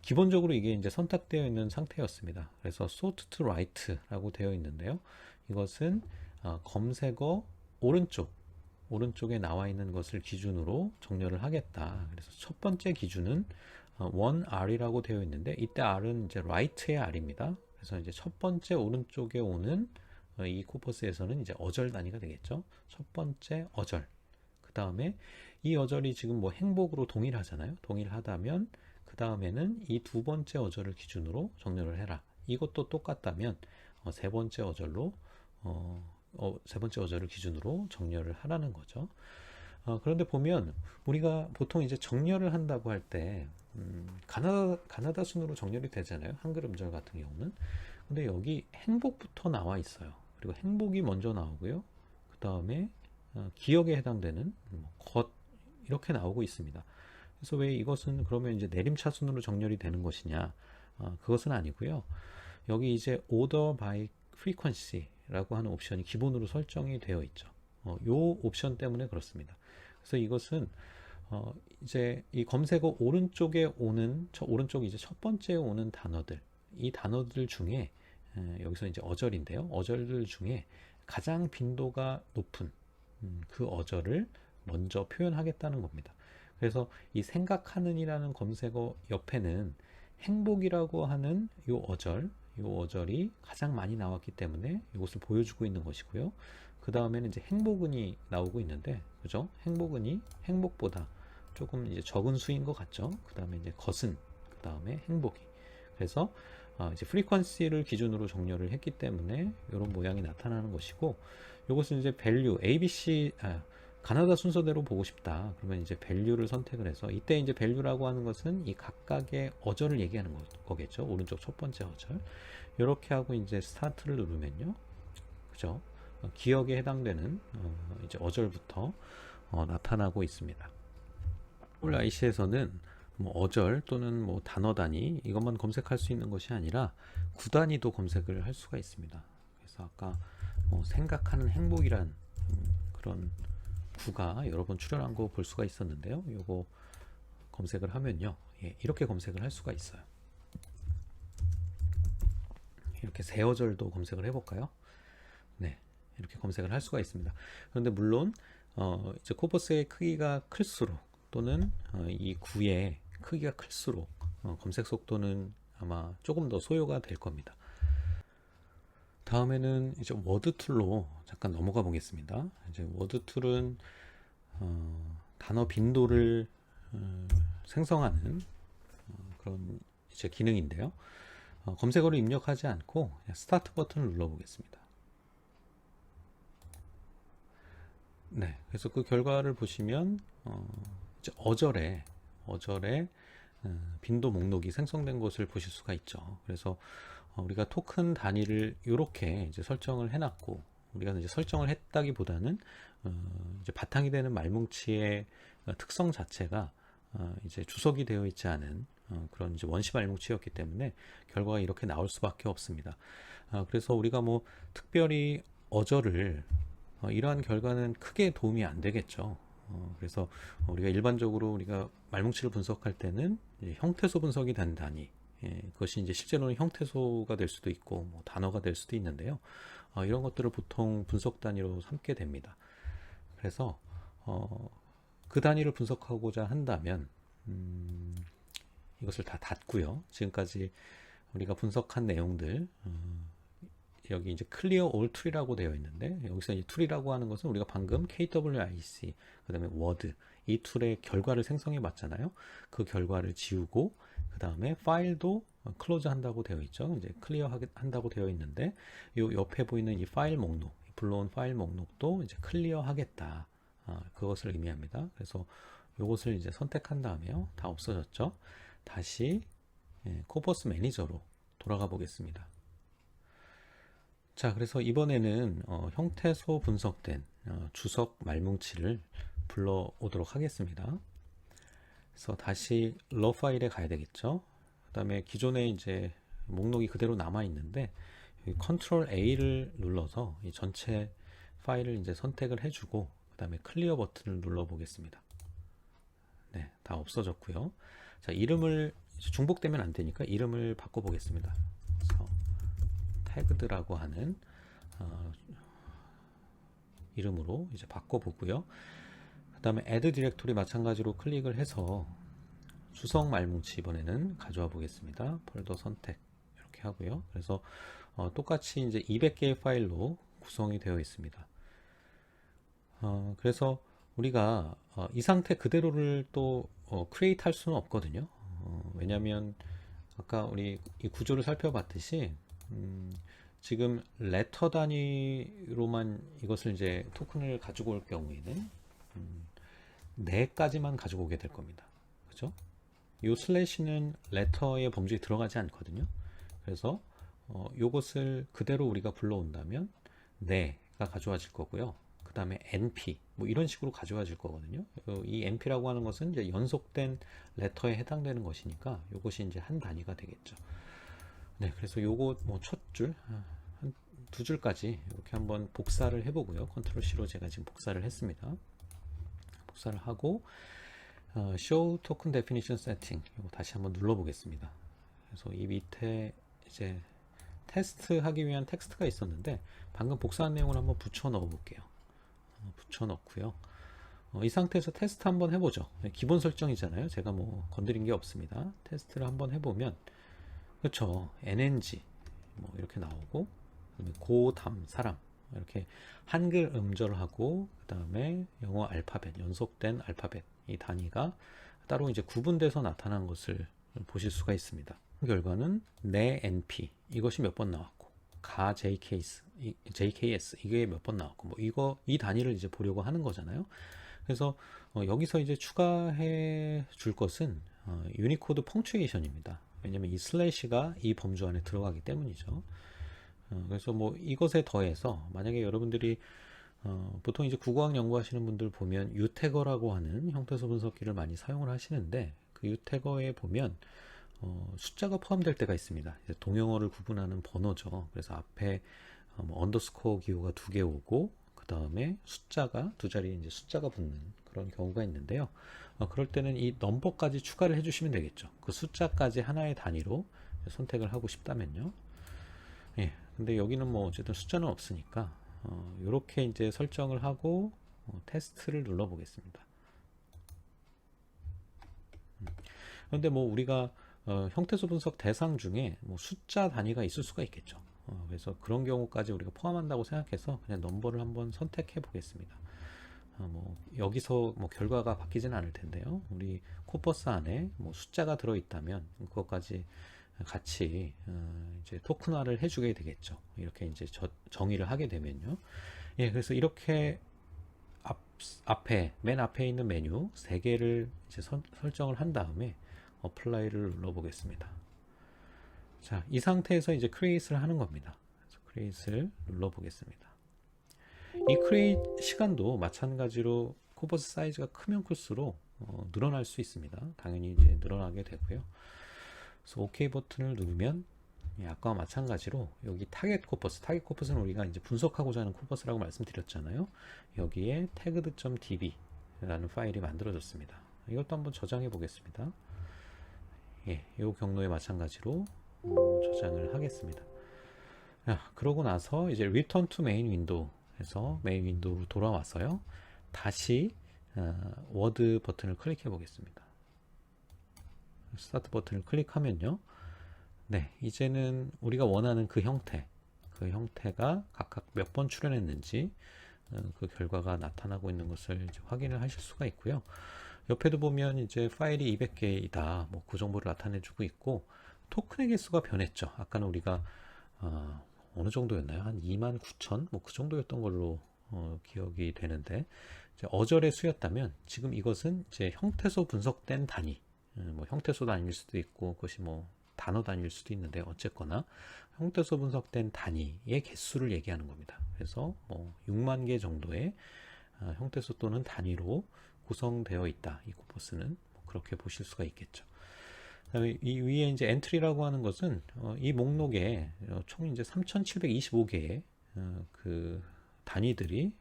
기본적으로 이게 이제 선택되어 있는 상태였습니다. 그래서 sort to right라고 되어 있는데요. 이것은 검색어 오른쪽에 나와 있는 것을 기준으로 정렬을 하겠다. 그래서 첫 번째 기준은 1R이라고 되어 있는데, 이때 R은 이제 right의 R입니다. 그래서 이제 첫 번째 오른쪽에 오는 이 코퍼스에서는 이제 어절 단위가 되겠죠. 첫 번째 어절. 그 다음에 이 어절이 지금 뭐 행복으로 동일하잖아요. 동일하다면 그 다음에는 이 두 번째 어절을 기준으로 정렬을 해라. 이것도 똑같다면 세 번째 어절로 세 번째 어절을 기준으로 정렬을 하라는 거죠. 그런데 보면 우리가 보통 이제 정렬을 한다고 할 때 가나다 순으로 정렬이 되잖아요. 한글 음절 같은 경우는. 근데 여기 행복부터 나와 있어요. 그리고 행복이 먼저 나오고요. 그 다음에 기억에 해당되는 것 이렇게 나오고 있습니다. 그래서 왜 이것은 그러면 이제 내림차순으로 정렬이 되는 것이냐? 그것은 아니고요. 여기 이제 order by frequency라고 하는 옵션이 기본으로 설정이 되어 있죠. 요 옵션 때문에 그렇습니다. 그래서 이것은 이제 이 검색어 오른쪽에 오는 오른쪽 이제 첫 번째 오는 단어들, 이 단어들 중에 여기서 이제 어절인데요. 어절들 중에 가장 빈도가 높은 그 어절을 먼저 표현하겠다는 겁니다. 그래서 이 생각하는이라는 검색어 옆에는 행복이라고 하는 요 어절이 가장 많이 나왔기 때문에 이것을 보여주고 있는 것이고요. 그 다음에는 이제 행복은이 나오고 있는데, 그죠? 행복은이 행복보다 조금 이제 적은 수인 것 같죠? 그 다음에 이제 것은, 그 다음에 행복이. 그래서 이제 프리퀀시를 기준으로 정렬을 했기 때문에 이런 모양이 나타나는 것이고, 이것은 이제 value, ABC, 가나다 순서대로 보고 싶다. 그러면 이제 value를 선택을 해서, 이때 이제 value라고 하는 것은 이 각각의 어절을 얘기하는 거겠죠. 오른쪽 첫 번째 어절. 이렇게 하고 이제 스타트를 누르면요. 그죠? 기억에 해당되는 이제 어절부터 나타나고 있습니다. IC에서는 뭐 어절 또는 뭐 단어 단위 이것만 검색할 수 있는 것이 아니라 구 단위도 검색을 할 수가 있습니다. 그래서 아까 뭐 생각하는 행복이란 그런 구가 여러 번 출연한 거 볼 수가 있었는데요. 요거 검색을 하면요. 이렇게 검색을 할 수가 있어요. 이렇게 세 어절도 검색을 해볼까요? 네, 이렇게 검색을 할 수가 있습니다. 그런데 물론 이제 코퍼스의 크기가 클수록 또는 이 구의 크기가 클수록 검색 속도는 아마 조금 더 소요가 될 겁니다. 다음에는 이제 워드 툴로 잠깐 넘어가 보겠습니다. 이제 워드 툴은 단어 빈도를 생성하는 그런 이제 기능인데요. 검색어를 입력하지 않고 그냥 스타트 버튼을 눌러 보겠습니다. 네, 그래서 그 결과를 보시면 이제 어절에 빈도 목록이 생성된 것을 보실 수가 있죠. 그래서 우리가 토큰 단위를 이렇게 이제 설정을 해놨고, 우리가 이제 설정을 했다기보다는 이제 바탕이 되는 말뭉치의 특성 자체가 이제 주석이 되어 있지 않은 그런 이제 원시 말뭉치였기 때문에 결과가 이렇게 나올 수밖에 없습니다. 그래서 우리가 뭐 특별히 어절을 이러한 결과는 크게 도움이 안 되겠죠. 그래서 우리가 일반적으로 우리가 말뭉치를 분석할 때는 형태소 분석이 된 단위, 그것이 이제 실제로는 형태소가 될 수도 있고 뭐 단어가 될 수도 있는데요. 이런 것들을 보통 분석 단위로 삼게 됩니다. 그래서 그 단위를 분석하고자 한다면 이것을 다 닫고요. 지금까지 우리가 분석한 내용들 여기 이제 clear all tool이라고 되어 있는데, 여기서 이 tool이라고 하는 것은 우리가 방금 KWIC, 그 다음에 word 이 툴의 결과를 생성해 봤잖아요. 그 결과를 지우고 그 다음에 파일도 클로즈 한다고 되어 있죠. 이제 클리어 한다고 되어 있는데, 요 옆에 보이는 이 파일 목록, 불러온 파일 목록도 이제 클리어 하겠다. 그것을 의미합니다. 그래서 요것을 이제 선택한 다음에요. 다 없어졌죠. 다시 코퍼스 매니저로 돌아가 보겠습니다. 자, 그래서 이번에는 형태소 분석된 주석 말뭉치를 불러오도록 하겠습니다. 그래서 다시 러 파일에 가야 되겠죠. 그 다음에 기존에 이제 목록이 그대로 남아 있는데 여기 컨트롤 A를 눌러서 이 전체 파일을 이제 선택을 해주고 그 다음에 클리어 버튼을 눌러 보겠습니다. 네, 다 없어졌고요. 자, 이름을 중복되면 안 되니까 이름을 바꿔 보겠습니다. 그래서 태그드라고 하는 이름으로 이제 바꿔 보고요. 그 다음에 add 디렉토리 마찬가지로 클릭을 해서 수성 말뭉치 이번에는 가져와 보겠습니다. 폴더 선택 이렇게 하고요. 그래서 똑같이 이제 200개의 파일로 구성이 되어 있습니다. 그래서 우리가 이 상태 그대로를 또 크리에이트 할 수는 없거든요. 왜냐하면 아까 우리 이 구조를 살펴봤듯이 지금 레터 단위로만 이것을 이제 토큰을 가지고 올 경우에는 4가지만 가지고 오게 될 겁니다. 그죠? 이 슬래시는 레터의 범주에 들어가지 않거든요. 그래서 이것을 그대로 우리가 불러온다면 4가 가져와질 거고요. 그 다음에 np 뭐 이런 식으로 가져와질 거거든요. 이 np라고 하는 것은 이제 연속된 레터에 해당되는 것이니까 이것이 이제 한 단위가 되겠죠. 네, 그래서 요거 뭐 첫 줄, 한 2줄까지 이렇게 한번 복사를 해보고요. 컨트롤 C로 제가 지금 복사를 했습니다. 복사를 하고 Show Token Definition Setting 이거 다시 한번 눌러보겠습니다. 그래서 이 밑에 이제 테스트 하기 위한 텍스트가 있었는데 방금 복사한 내용을 한번 붙여 넣어 볼게요. 붙여 넣고요. 이 상태에서 테스트 한번 해보죠. 기본 설정이잖아요. 제가 뭐 건드린 게 없습니다. 테스트를 한번 해보면 그렇죠. NNG 뭐 이렇게 나오고 고담 사람 이렇게 한글 음절을 하고 그 다음에 영어 알파벳 연속된 알파벳 이 단위가 따로 이제 구분돼서 나타난 것을 보실 수가 있습니다. 결과는 내 NP 이것이 몇 번 나왔고 가 JKS 이게 몇 번 나왔고 뭐 이 단위를 이제 보려고 하는 거잖아요. 그래서 여기서 이제 추가해 줄 것은 유니코드 펑츄에이션입니다. 왜냐면 이 슬래시가 이 범주 안에 들어가기 때문이죠. 그래서 뭐 이것에 더해서 만약에 여러분들이 보통 이제 국어학 연구하시는 분들 보면 유태거라고 하는 형태소 분석기를 많이 사용을 하시는데 그 유태거에 보면 숫자가 포함될 때가 있습니다. 동영어를 구분하는 번호죠. 그래서 앞에 뭐 언더스코어 기호가 2개 오고 그 다음에 숫자가 2자리에 이제 숫자가 붙는 그런 경우가 있는데요. 그럴 때는 이 넘버까지 추가를 해주시면 되겠죠. 그 숫자까지 하나의 단위로 선택을 하고 싶다면요. 예, 근데 여기는 뭐 어쨌든 숫자는 없으니까 이렇게 이제 설정을 하고 테스트를 눌러 보겠습니다. 그런데 뭐 우리가 형태소 분석 대상 중에 뭐 숫자 단위가 있을 수가 있겠죠. 그래서 그런 경우까지 우리가 포함한다고 생각해서 그냥 넘버를 한번 선택해 보겠습니다. 뭐 여기서 뭐 결과가 바뀌지는 않을 텐데요. 우리 코퍼스 안에 뭐 숫자가 들어 있다면 그것까지 같이 이제 토큰화를 해주게 되겠죠. 이렇게 이제 정의를 하게 되면요. 예, 그래서 이렇게 맨 앞에 있는 메뉴 3개를 이제 설정을 한 다음에 어플라이를 눌러 보겠습니다. 자, 이 상태에서 이제 크리에이트를 하는 겁니다. 그래서 크리에이트를 눌러 보겠습니다. 이 크리에이트 시간도 마찬가지로 코버스 사이즈가 크면 클수록 늘어날 수 있습니다. 당연히 이제 늘어나게 되고요. 그래서 OK 버튼을 누르면 아까와 마찬가지로 여기 타겟 코퍼스는 우리가 이제 분석하고자 하는 코퍼스라고 말씀드렸잖아요. 여기에 tagged.db 라는 파일이 만들어졌습니다. 이것도 한번 저장해 보겠습니다. 예, 이 경로에 마찬가지로 저장을 하겠습니다. 그러고 나서 이제 return to main window 해서 메인 윈도우로 돌아와서요. 다시 워드 버튼을 클릭해 보겠습니다. 스타트 버튼을 클릭하면요. 네, 이제는 우리가 원하는 그 형태가 각각 몇 번 출현했는지 그 결과가 나타나고 있는 것을 이제 확인을 하실 수가 있고요. 옆에도 보면 이제 파일이 200개이다. 뭐 그 정보를 나타내 주고 있고 토큰의 개수가 변했죠. 아까는 우리가 어느 정도였나요? 한 29,000 뭐 그 정도였던 걸로 기억이 되는데 이제 어절의 수였다면 지금 이것은 이제 형태소 분석된 단위 뭐 형태소 단위일 수도 있고 그것이 뭐 단어 단위일 수도 있는데 어쨌거나 형태소 분석된 단위의 개수를 얘기하는 겁니다. 그래서 뭐 6만 개 정도의 형태수 또는 단위로 구성되어 있다. 이 코퍼스는 그렇게 보실 수가 있겠죠. 그다음에 이 위에 이제 엔트리라고 하는 것은 이 목록에 총 이제 3,725개의 그 단위들이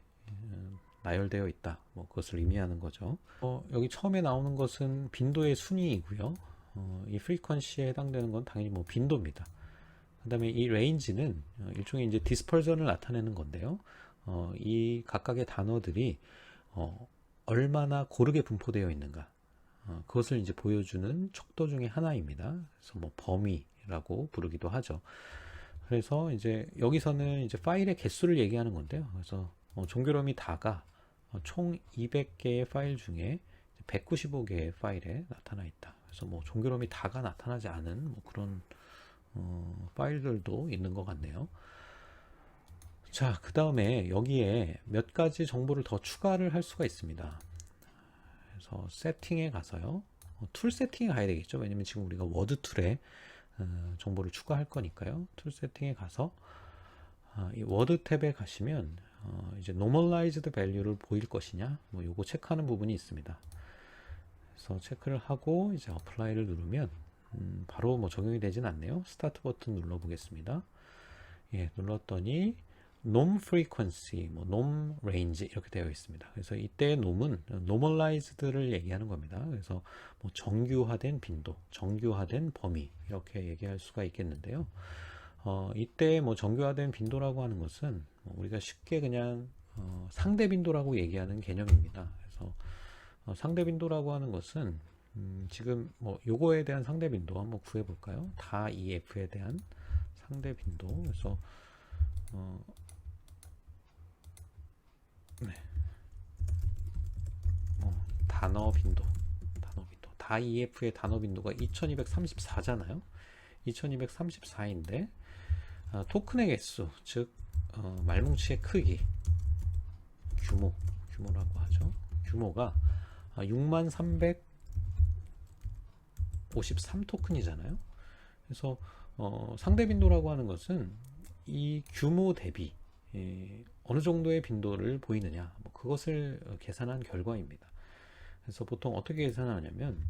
나열되어 있다. 그것을 의미하는 거죠. 여기 처음에 나오는 것은 빈도의 순위이고요. 이 프리퀀시에 해당되는 건 당연히 빈도입니다. 그다음에 이 레인지는 일종의 이제 디스퍼전을 나타내는 건데요. 이 각각의 단어들이 얼마나 고르게 분포되어 있는가, 그것을 이제 보여주는 척도 중에 하나입니다. 그래서 범위라고 부르기도 하죠. 그래서 이제 여기서는 이제 파일의 개수를 얘기하는 건데요. 그래서 종교럼이 다가 총 200개의 파일 중에 195개의 파일에 나타나 있다. 그래서 종교럼이 다가 나타나지 않은 그런 파일들도 있는 것 같네요. 자, 그 다음에 여기에 몇 가지 정보를 더 추가를 할 수가 있습니다. 그래서 세팅에 가서요. 툴 세팅에 가야 되겠죠. 왜냐면 지금 우리가 워드 툴에 정보를 추가할 거니까요. 툴 세팅에 가서 이 워드 탭에 가시면 이제 normalized value를 보일 것이냐, 요거 체크하는 부분이 있습니다. 그래서 체크를 하고 이제 apply를 누르면 바로 적용이 되진 않네요. 스타트 버튼 눌러 보겠습니다. 예, 눌렀더니 norm frequency, norm range 이렇게 되어 있습니다. 그래서 이때 norm은 normalized를 얘기하는 겁니다. 그래서 정규화된 빈도, 정규화된 범위 이렇게 얘기할 수가 있겠는데요. 이때 정규화된 빈도라고 하는 것은 우리가 쉽게 그냥 상대 빈도라고 얘기하는 개념입니다. 그래서 상대 빈도라고 하는 것은 지금 요거에 대한 상대 빈도 한번 구해 볼까요? 다 EF에 대한 상대 빈도. 그래서 네. 단어 빈도. 다 EF의 단어 빈도가 2234잖아요. 2234인데 토큰의 개수, 즉 말뭉치의 크기, 규모라고 하죠. 규모가 6353 토큰이잖아요. 그래서 상대 빈도라고 하는 것은 이 규모 대비 어느 정도의 빈도를 보이느냐, 그것을 계산한 결과입니다. 그래서 보통 어떻게 계산하냐면,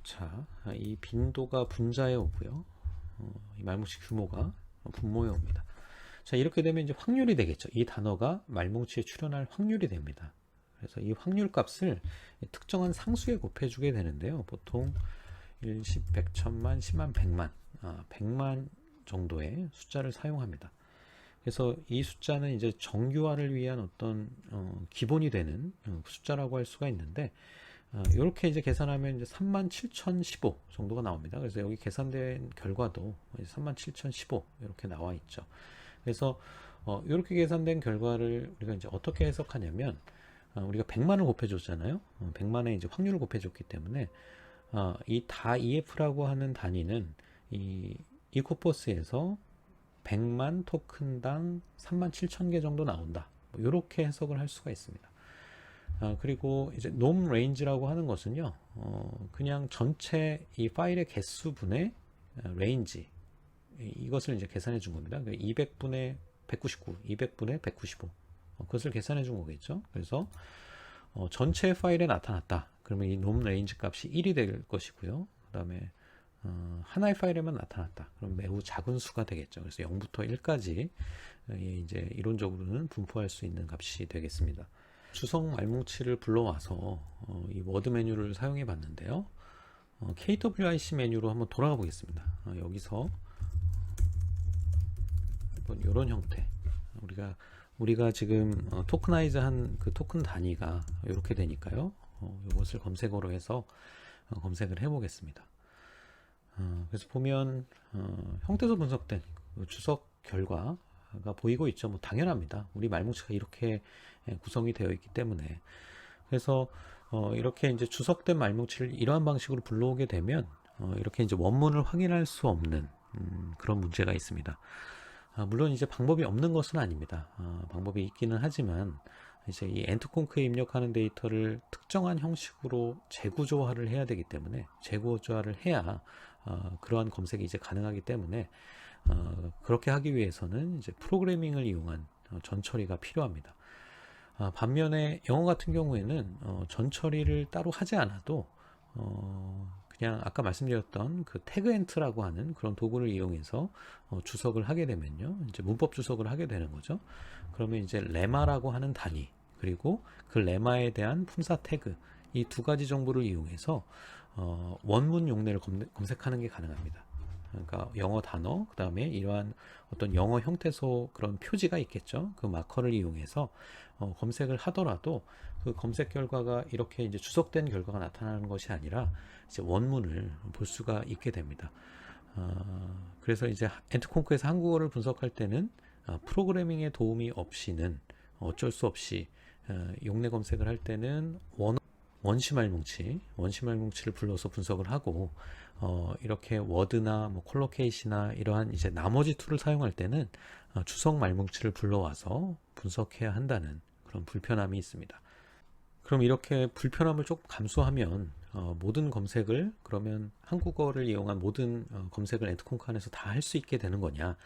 자, 이 빈도가 분자에 오고요. 이 말뭉치 규모가 분모에 옵니다. 자, 이렇게 되면 이제 확률이 되겠죠. 이 단어가 말뭉치에 출현할 확률이 됩니다. 그래서 이 확률 값을 특정한 상수에 곱해주게 되는데요. 보통 1, 10, 100, 1000만, 10만, 100만, 100만 정도의 숫자를 사용합니다. 그래서 이 숫자는 이제 정규화를 위한 어떤 기본이 되는 숫자라고 할 수가 있는데, 이렇게 이제 계산하면 이제 37,015 정도가 나옵니다. 그래서 여기 계산된 결과도 37,015 이렇게 나와 있죠. 그래서 이렇게 계산된 결과를 우리가 이제 어떻게 해석하냐면, 우리가 100만을 곱해줬잖아요. 100만에 이제 확률을 곱해줬기 때문에 이 다 EF라고 하는 단위는 이 코퍼스에서 100만 토큰당 37,000개 정도 나온다. 이렇게 해석을 할 수가 있습니다. 그리고 이제 norm range라고 하는 것은요, 그냥 전체 이 파일의 개수분의 range, 이것을 이제 계산해 준 겁니다. 200분의 199, 200분의 195, 그것을 계산해 준 거겠죠. 그래서 전체 파일에 나타났다. 그러면 이 norm range 값이 1이 될 것이고요. 그 다음에 하나의 파일에만 나타났다. 그럼 매우 작은 수가 되겠죠. 그래서 0부터 1까지 이제 이론적으로는 분포할 수 있는 값이 되겠습니다. 주석 말뭉치를 불러와서 이 워드 메뉴를 사용해 봤는데요. KWIC 메뉴로 한번 돌아가 보겠습니다. 여기서 이런 형태, 우리가 지금 토크나이즈한 그 토큰 단위가 이렇게 되니까요. 이것을 검색어로 해서 검색을 해 보겠습니다. 그래서 보면 형태소 분석된 주석 결과가 보이고 있죠. 당연합니다. 우리 말뭉치가 이렇게 구성이 되어 있기 때문에. 그래서 이렇게 이제 주석된 말뭉치를 이러한 방식으로 불러오게 되면 이렇게 이제 원문을 확인할 수 없는 그런 문제가 있습니다. 물론 이제 방법이 없는 것은 아닙니다. 방법이 있기는 하지만 이제 이 엔트콩크에 입력하는 데이터를 특정한 형식으로 재구조화를 해야 되기 때문에, 재구조화를 해야 그러한 검색이 이제 가능하기 때문에 그렇게 하기 위해서는 이제 프로그래밍을 이용한 전 처리가 필요합니다. 반면에 영어 같은 경우에는 전 처리를 따로 하지 않아도 그냥 아까 말씀드렸던 그 태그 엔트라고 하는 그런 도구를 이용해서 주석을 하게 되면요, 이제 문법 주석을 하게 되는 거죠. 그러면 이제 레마라고 하는 단위, 그리고 그 레마에 대한 품사 태그, 이 두 가지 정보를 이용해서 원문 용례를 검색하는 게 가능합니다. 그러니까 영어 단어, 그 다음에 이러한 어떤 영어 형태소 그런 표지가 있겠죠. 그 마커를 이용해서 검색을 하더라도 그 검색 결과가 이렇게 이제 주석된 결과가 나타나는 것이 아니라 이제 원문을 볼 수가 있게 됩니다. 그래서 이제 엔트콩크에서 한국어를 분석할 때는 프로그래밍의 도움이 없이는 어쩔 수 없이 용례 검색을 할 때는 원시말뭉치를 불러서 분석을 하고, 이렇게 워드나 뭐 콜로케이시나 이러한 이제 나머지 툴을 사용할 때는 주석 말뭉치를 불러와서 분석해야 한다는 그런 불편함이 있습니다. 그럼 이렇게 불편함을 조금 감수하면 모든 검색을, 그러면 한국어를 이용한 모든 검색을 엔트콩크 안에서 다 할 수 있게 되는 거냐,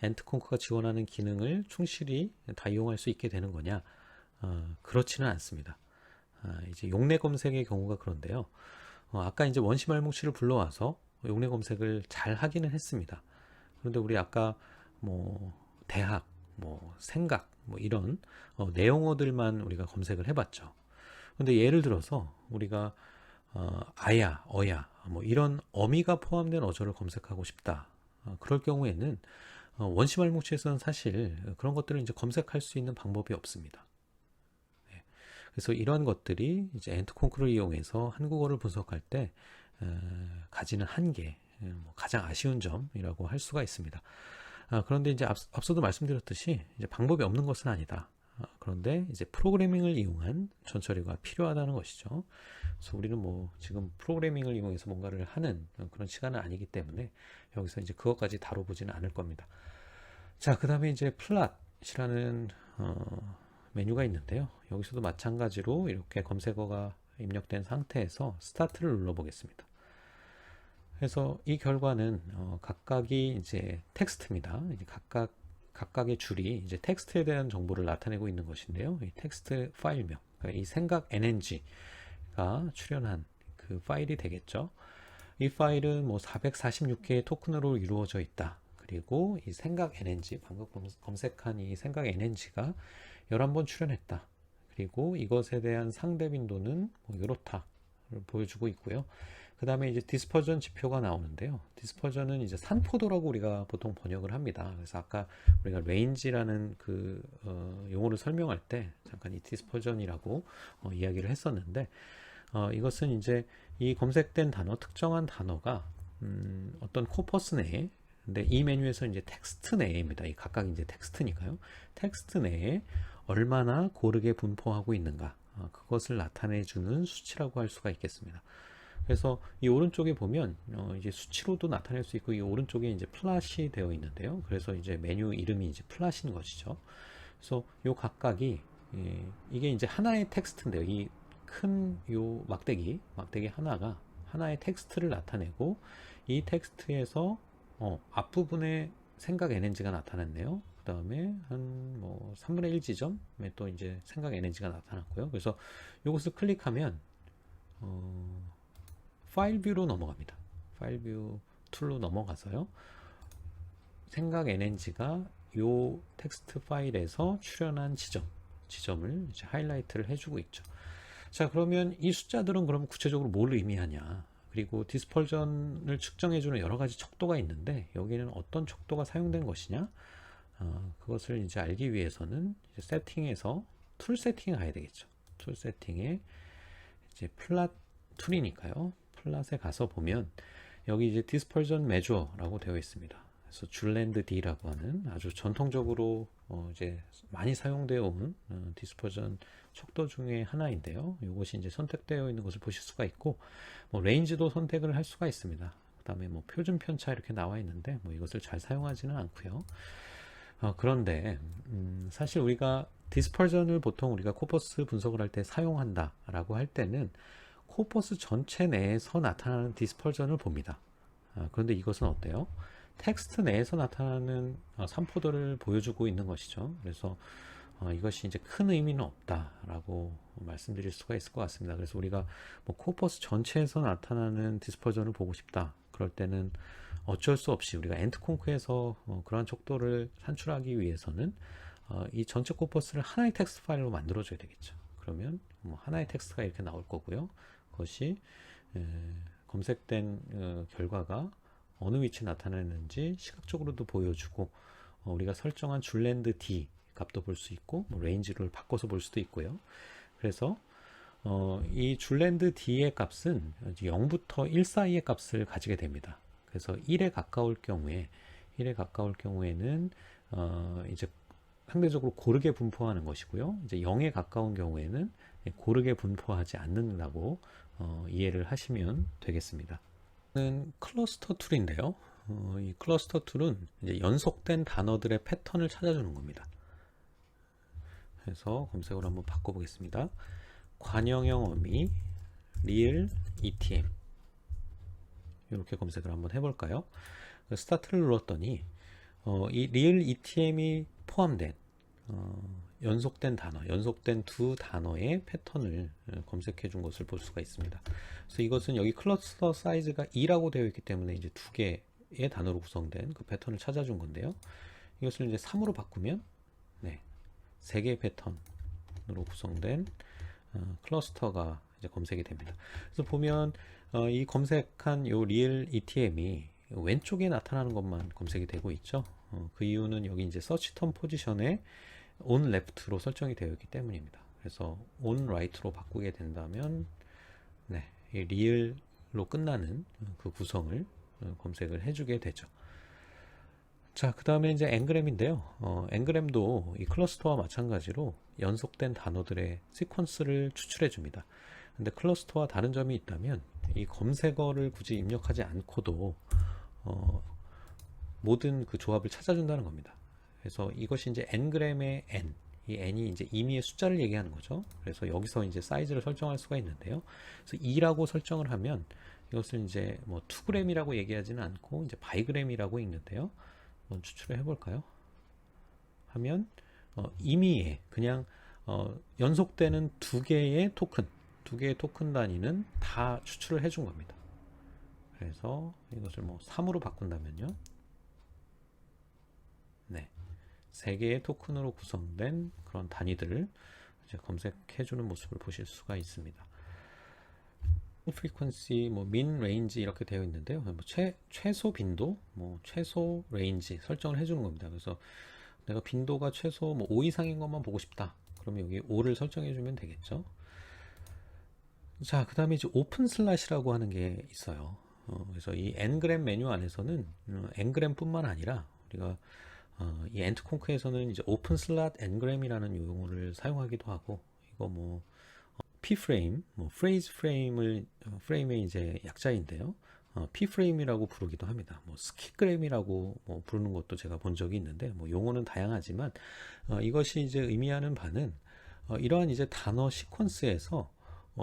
엔트콩크가 지원하는 기능을 충실히 다 이용할 수 있게 되는 거냐, 그렇지는 않습니다. 이제 용례 검색의 경우가 그런데요. 아까 이제 원시말뭉치를 불러와서 용례 검색을 잘 하기는 했습니다. 그런데 우리 아까 뭐 대학, 뭐 생각, 뭐 이런 내용어들만 우리가 검색을 해봤죠. 근데 예를 들어서 우리가 아야, 어야, 뭐 이런 어미가 포함된 어조를 검색하고 싶다. 그럴 경우에는 원시말뭉치에서는 사실 그런 것들을 이제 검색할 수 있는 방법이 없습니다. 그래서 이러한 것들이 이제 엔트콩크를 이용해서 한국어를 분석할 때 가지는 한계, 가장 아쉬운 점이라고 할 수가 있습니다. 그런데 이제 앞서도 말씀드렸듯이 이제 방법이 없는 것은 아니다. 그런데 이제 프로그래밍을 이용한 전처리가 필요하다는 것이죠. 그래서 우리는 뭐 지금 프로그래밍을 이용해서 뭔가를 하는 그런 시간은 아니기 때문에 여기서 이제 그것까지 다뤄보지는 않을 겁니다. 자, 그 다음에 이제 플랫이라는 메뉴가 있는데요. 여기서도 마찬가지로 이렇게 검색어가 입력된 상태에서 스타트를 눌러 보겠습니다. 그래서 이 결과는 각각이 이제 텍스트입니다. 이제 각각의 줄이 이제 텍스트에 대한 정보를 나타내고 있는 것인데요. 이 텍스트 파일명, 그러니까 이 생각 NNG가 출연한 그 파일이 되겠죠. 이 파일은 뭐 446개의 토큰으로 이루어져 있다. 그리고 이 생각 NNG, 방금 검색한 이 생각 NNG가 11번 출연했다. 그리고 이것에 대한 상대 빈도는 뭐 이렇다를 보여주고 있고요. 그 다음에 이제 디스퍼전 지표가 나오는데요. 디스퍼전은 이제 산포도라고 우리가 보통 번역을 합니다. 그래서 아까 우리가 레인지라는 그 용어를 설명할 때 잠깐 이 디스퍼전이라고 이야기를 했었는데, 이것은 이제 이 검색된 단어, 특정한 단어가 어떤 코퍼스 내에, 근데 이 메뉴에서 이제 텍스트 내입니다. 이 각각 이제 텍스트니까요. 텍스트 내에 얼마나 고르게 분포하고 있는가, 그것을 나타내주는 수치라고 할 수가 있겠습니다. 그래서 이 오른쪽에 보면 이제 수치로도 나타낼 수 있고, 이 오른쪽에 이제 플랫이 되어 있는데요. 그래서 이제 메뉴 이름이 이제 플랫인 것이죠. 그래서 요 각각이 이게 이제 하나의 텍스트인데요. 이 큰 요 막대기 하나가 하나의 텍스트를 나타내고, 이 텍스트에서 앞부분에 생각 NNG가 나타났네요. 그 다음에 한 뭐 3분의 1 지점에 또 이제 생각 NNG가 나타났고요. 그래서 이것을 클릭하면 파일 뷰로 넘어갑니다. 파일 뷰 툴로 넘어가서요, 생각 NNG가 요 텍스트 파일에서 출연한 지점을 이제 하이라이트를 해주고 있죠. 자, 그러면 이 숫자들은 그럼 구체적으로 뭘 의미하냐? 그리고 디스펄전을 측정해주는 여러 가지 척도가 있는데, 여기는 어떤 척도가 사용된 것이냐? 그것을 이제 알기 위해서는 이제 세팅에서 툴 세팅에 가야 되겠죠. 툴 세팅에 이제 플랫 툴이니까요. 플랫에 가서 보면 여기 이제 디스펄전 메저라고 되어 있습니다. 그래서 줄랜드 D라고 하는 아주 전통적으로 이제 많이 사용되어 온 디스퍼전 척도 중에 하나인데요. 이것이 이제 선택되어 있는 것을 보실 수가 있고, 뭐 레인지도 선택을 할 수가 있습니다. 그 다음에 뭐 표준 편차 이렇게 나와 있는데, 뭐 이것을 잘 사용하지는 않고요. 그런데 사실 우리가 디스퍼전을 보통 우리가 코퍼스 분석을 할 때 사용한다라고 할 때는 코퍼스 전체 내에서 나타나는 디스퍼전을 봅니다. 그런데 이것은 어때요? 텍스트 내에서 나타나는 산포들을 보여주고 있는 것이죠. 그래서 이것이 이제 큰 의미는 없다라고 말씀드릴 수가 있을 것 같습니다. 그래서 우리가 뭐 코퍼스 전체에서 나타나는 디스퍼전을 보고 싶다. 그럴 때는 어쩔 수 없이 우리가 엔트콩크에서 그러한 척도를 산출하기 위해서는 이 전체 코퍼스를 하나의 텍스트 파일로 만들어줘야 되겠죠. 그러면 뭐 하나의 텍스트가 이렇게 나올 거고요. 그것이 검색된 결과가 어느 위치에 나타나는지 시각적으로도 보여주고 우리가 설정한 줄랜드 D 값도 볼 수 있고 뭐 레인지를 바꿔서 볼 수도 있고요. 그래서 이 줄랜드 D의 값은 0부터 1 사이의 값을 가지게 됩니다. 그래서 1에 가까울 경우에는 이제 상대적으로 고르게 분포하는 것이고요. 이제 0에 가까운 경우에는 고르게 분포하지 않는다고 이해를 하시면 되겠습니다. 는 클러스터 툴인데요. 이 클러스터 툴은 이제 연속된 단어들의 패턴을 찾아주는 겁니다. 그래서 검색을 한번 바꿔보겠습니다. 관형형 어미 real ETM 이렇게 검색을 한번 해볼까요? 스타트를 눌렀더니 이 real ETM이 포함된 연속된 단어, 연속된 두 단어의 패턴을 검색해 준 것을 볼 수가 있습니다. 그래서 이것은 여기 클러스터 사이즈가 2라고 되어 있기 때문에 이제 두 개의 단어로 구성된 그 패턴을 찾아준 건데요. 이것을 이제 3으로 바꾸면 네, 3개의 패턴으로 구성된 클러스터가 이제 검색이 됩니다. 그래서 보면 이 검색한 요 리얼 ETM이 왼쪽에 나타나는 것만 검색이 되고 있죠. 그 이유는 여기 이제 서치 텀 포지션에 on left로 설정이 되어 있기 때문입니다. 그래서 on right로 바꾸게 된다면 네, 이 real로 끝나는 그 구성을 검색을 해주게 되죠. 자, 그 다음에 이제 엔그램인데요. 엔그램도 이 클러스터와 마찬가지로 연속된 단어들의 시퀀스를 추출해 줍니다. 근데 클러스터와 다른 점이 있다면 이 검색어를 굳이 입력하지 않고도 모든 그 조합을 찾아준다는 겁니다. 그래서 이것이 이제 ng의 n, 이 n이 이제 임의의 숫자를 얘기하는 거죠. 그래서 여기서 이제 사이즈를 설정할 수가 있는데요. 그래서 2라고 설정을 하면 이것을 이제 뭐 2g이라고 얘기하지는 않고 이제 바이그램이라고 읽는데요. 한번 추출을 해볼까요? 하면 임의의 그냥 연속되는 두 개의 토큰 단위는 다 추출을 해준 겁니다. 그래서 이것을 뭐 3으로 바꾼다면요. 네. 3개의 토큰으로 구성된 그런 단위들을 이제 검색해주는 모습을 보실 수가 있습니다. frequency, 뭐 min, range 이렇게 되어 있는데요. 뭐 최소 빈도, 뭐 최소 레인지 설정을 해주는 겁니다. 그래서 내가 빈도가 최소 뭐 5 이상인 것만 보고 싶다. 그러면 여기 5를 설정해주면 되겠죠. 자, 그 다음에 이제 오픈 슬롯이라고 하는 게 있어요. 그래서 이 ngram 메뉴 안에서는 ngram뿐만 아니라 우리가 이 엔트콩크에서는 이제 오픈 슬롯 ngram이라는 용어를 사용하기도 하고 이거 뭐 pframe, 뭐 phrase 프레임의 이제 약자인데요. pframe이라고 부르기도 합니다. 뭐 skgram이라고 뭐 부르는 것도 제가 본 적이 있는데 뭐 용어는 다양하지만 이것이 이제 의미하는 바는 이러한 이제 단어 시퀀스에서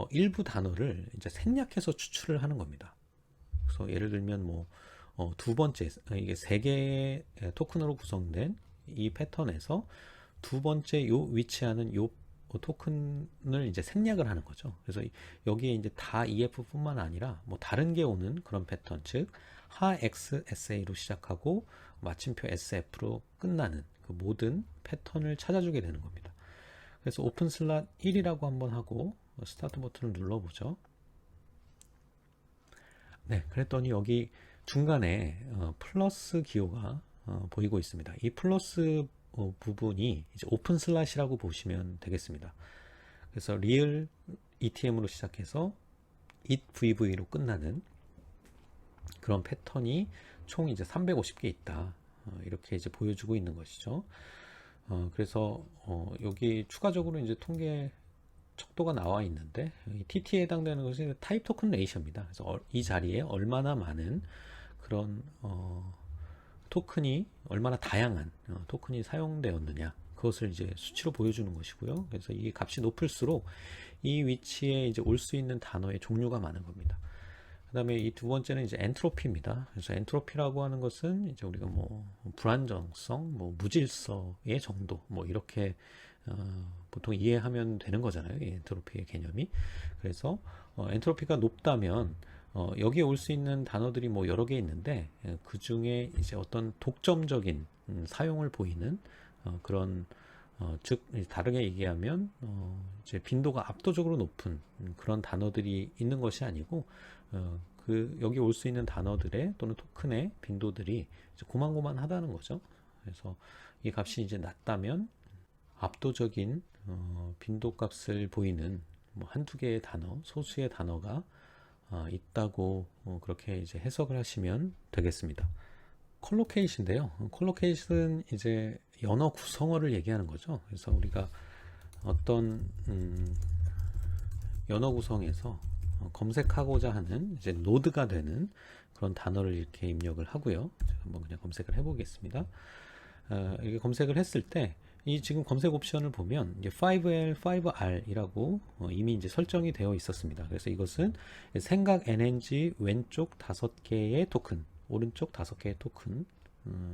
일부 단어를 이제 생략해서 추출을 하는 겁니다. 그래서 예를 들면 뭐 두 번째 이게 3개의 토큰으로 구성된 이 패턴에서 두 번째 요 위치하는 요 토큰을 이제 생략을 하는 거죠. 그래서 여기에 이제 다 EF뿐만 아니라 뭐 다른 게 오는 그런 패턴, 즉 하 X SA로 시작하고 마침표 SF로 끝나는 그 모든 패턴을 찾아주게 되는 겁니다. 그래서 오픈 슬롯 1이라고 한번 하고 스타트 버튼을 눌러보죠. 네, 그랬더니 여기 중간에 플러스 기호가 보이고 있습니다. 이 플러스 부분이 이제 오픈 슬롯이라고 보시면 되겠습니다. 그래서 real ETM으로 시작해서 it VV로 끝나는 그런 패턴이 총 이제 350개 있다. 이렇게 이제 보여주고 있는 것이죠. 그래서 여기 추가적으로 이제 통계 척도가 나와 있는데 TT에 해당되는 것이 타입 토큰 레이셔입니다. 그래서 이 자리에 얼마나 많은 그런 토큰이 얼마나 다양한 토큰이 사용되었느냐 그것을 이제 수치로 보여주는 것이고요. 그래서 이 값이 높을수록 이 위치에 이제 올 수 있는 단어의 종류가 많은 겁니다. 그다음에 이 두 번째는 이제 엔트로피입니다. 그래서 엔트로피라고 하는 것은 이제 우리가 뭐 불안정성, 뭐 무질서의 정도, 뭐 이렇게 보통 이해하면 되는 거잖아요. 이 엔트로피의 개념이. 그래서 엔트로피가 높다면 여기에 올 수 있는 단어들이 뭐 여러 개 있는데 그 중에 이제 어떤 독점적인 사용을 보이는 그런 즉 다르게 얘기하면 이제 빈도가 압도적으로 높은 그런 단어들이 있는 것이 아니고 그 여기 올 수 있는 단어들의 또는 토큰의 빈도들이 이제 고만고만하다는 거죠. 그래서 이 값이 이제 낮다면 압도적인 빈도 값을 보이는 뭐 한두 개의 단어, 소수의 단어가 있다고 그렇게 이제 해석을 하시면 되겠습니다. 콜로케이트인데요. 콜로케이트는 이제 연어 구성어를 얘기하는 거죠. 그래서 우리가 어떤 연어 구성에서 검색하고자 하는 이제 노드가 되는 그런 단어를 이렇게 입력을 하고요. 제가 한번 그냥 검색을 해보겠습니다. 이렇게 검색을 했을 때 이 지금 검색 옵션을 보면 이제 5L, 5R이라고 이미 이제 설정이 되어 있었습니다. 그래서 이것은 생각 NNG 왼쪽 5개의 토큰, 오른쪽 5개의 토큰,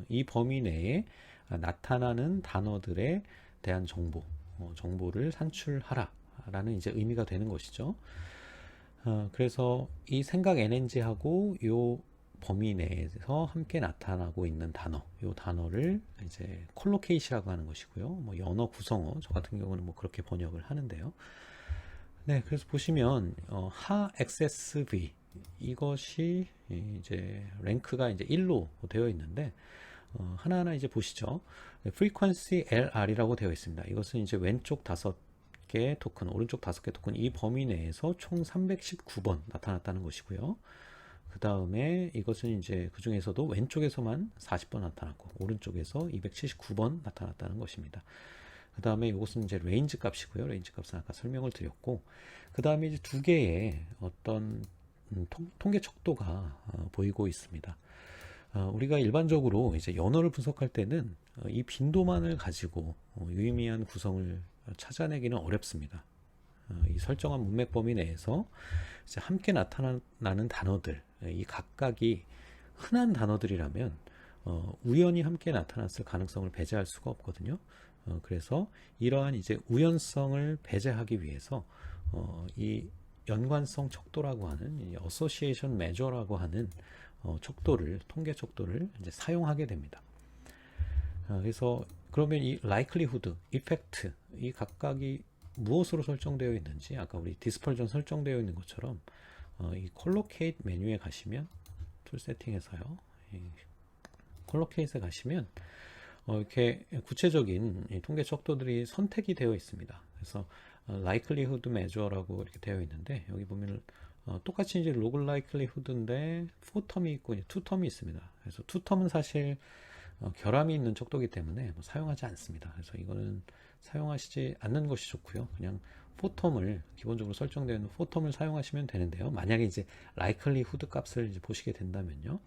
이 범위 내에 나타나는 단어들에 대한 정보를 산출하라 라는 이제 의미가 되는 것이죠. 그래서 이 생각 NNG하고 요 범위 내에서 함께 나타나고 있는 단어, 요 단어를 이제 콜로케이시라고 하는 것이고요. 뭐 연어 구성어, 저 같은 경우는 뭐 그렇게 번역을 하는데요. 네, 그래서 보시면 하 XSV 이것이 이제 랭크가 이제 1로 되어 있는데 하나하나 이제 보시죠. frequency LR이라고 되어 있습니다. 이것은 이제 왼쪽 5개 토큰, 오른쪽 5개 토큰 이 범위 내에서 총 319번 나타났다는 것이고요. 그 다음에 이것은 이제 그 중에서도 왼쪽에서만 40번 나타났고 오른쪽에서 279번 나타났다는 것입니다. 그 다음에 이것은 이제 레인지 값이고요. 레인지 값은 아까 설명을 드렸고, 그 다음에 이제 두 개의 어떤 통계 척도가 보이고 있습니다. 우리가 일반적으로 이제 연어를 분석할 때는 이 빈도만을 가지고 유의미한 구성을 찾아내기는 어렵습니다. 이 설정한 문맥 범위 내에서 이제 함께 나타나는 단어들, 이 각각이 흔한 단어들이라면 우연히 함께 나타났을 가능성을 배제할 수가 없거든요. 그래서 이러한 이제 우연성을 배제하기 위해서 이 연관성 척도라고 하는 이 어소시에이션 메저라고 하는 통계 척도를 이제 사용하게 됩니다. 그래서 그러면 이 likelihood, effect 이 각각이 무엇으로 설정되어 있는지 아까 우리 디스펄전 설정되어 있는 것처럼 이 콜로케이트 메뉴에 가시면 툴 세팅에서요. 콜로케이트에 가시면 이렇게 구체적인 통계 척도들이 선택이 되어 있습니다. 그래서 likelihood measure라고 이렇게 되어 있는데 여기 보면 똑같이 이제 log likelihood인데 4텀이 있고 2텀이 있습니다. 그래서 2텀은 사실 결함이 있는 척도이기 때문에 뭐 사용하지 않습니다. 그래서 이거는 사용하시지 않는 것이 좋고요. 그냥 4텀을 기본적으로 설정되어 있는 4텀을 사용하시면 되는데요. 만약에 이제 likelihood 값을 이제 보시게 된다면요.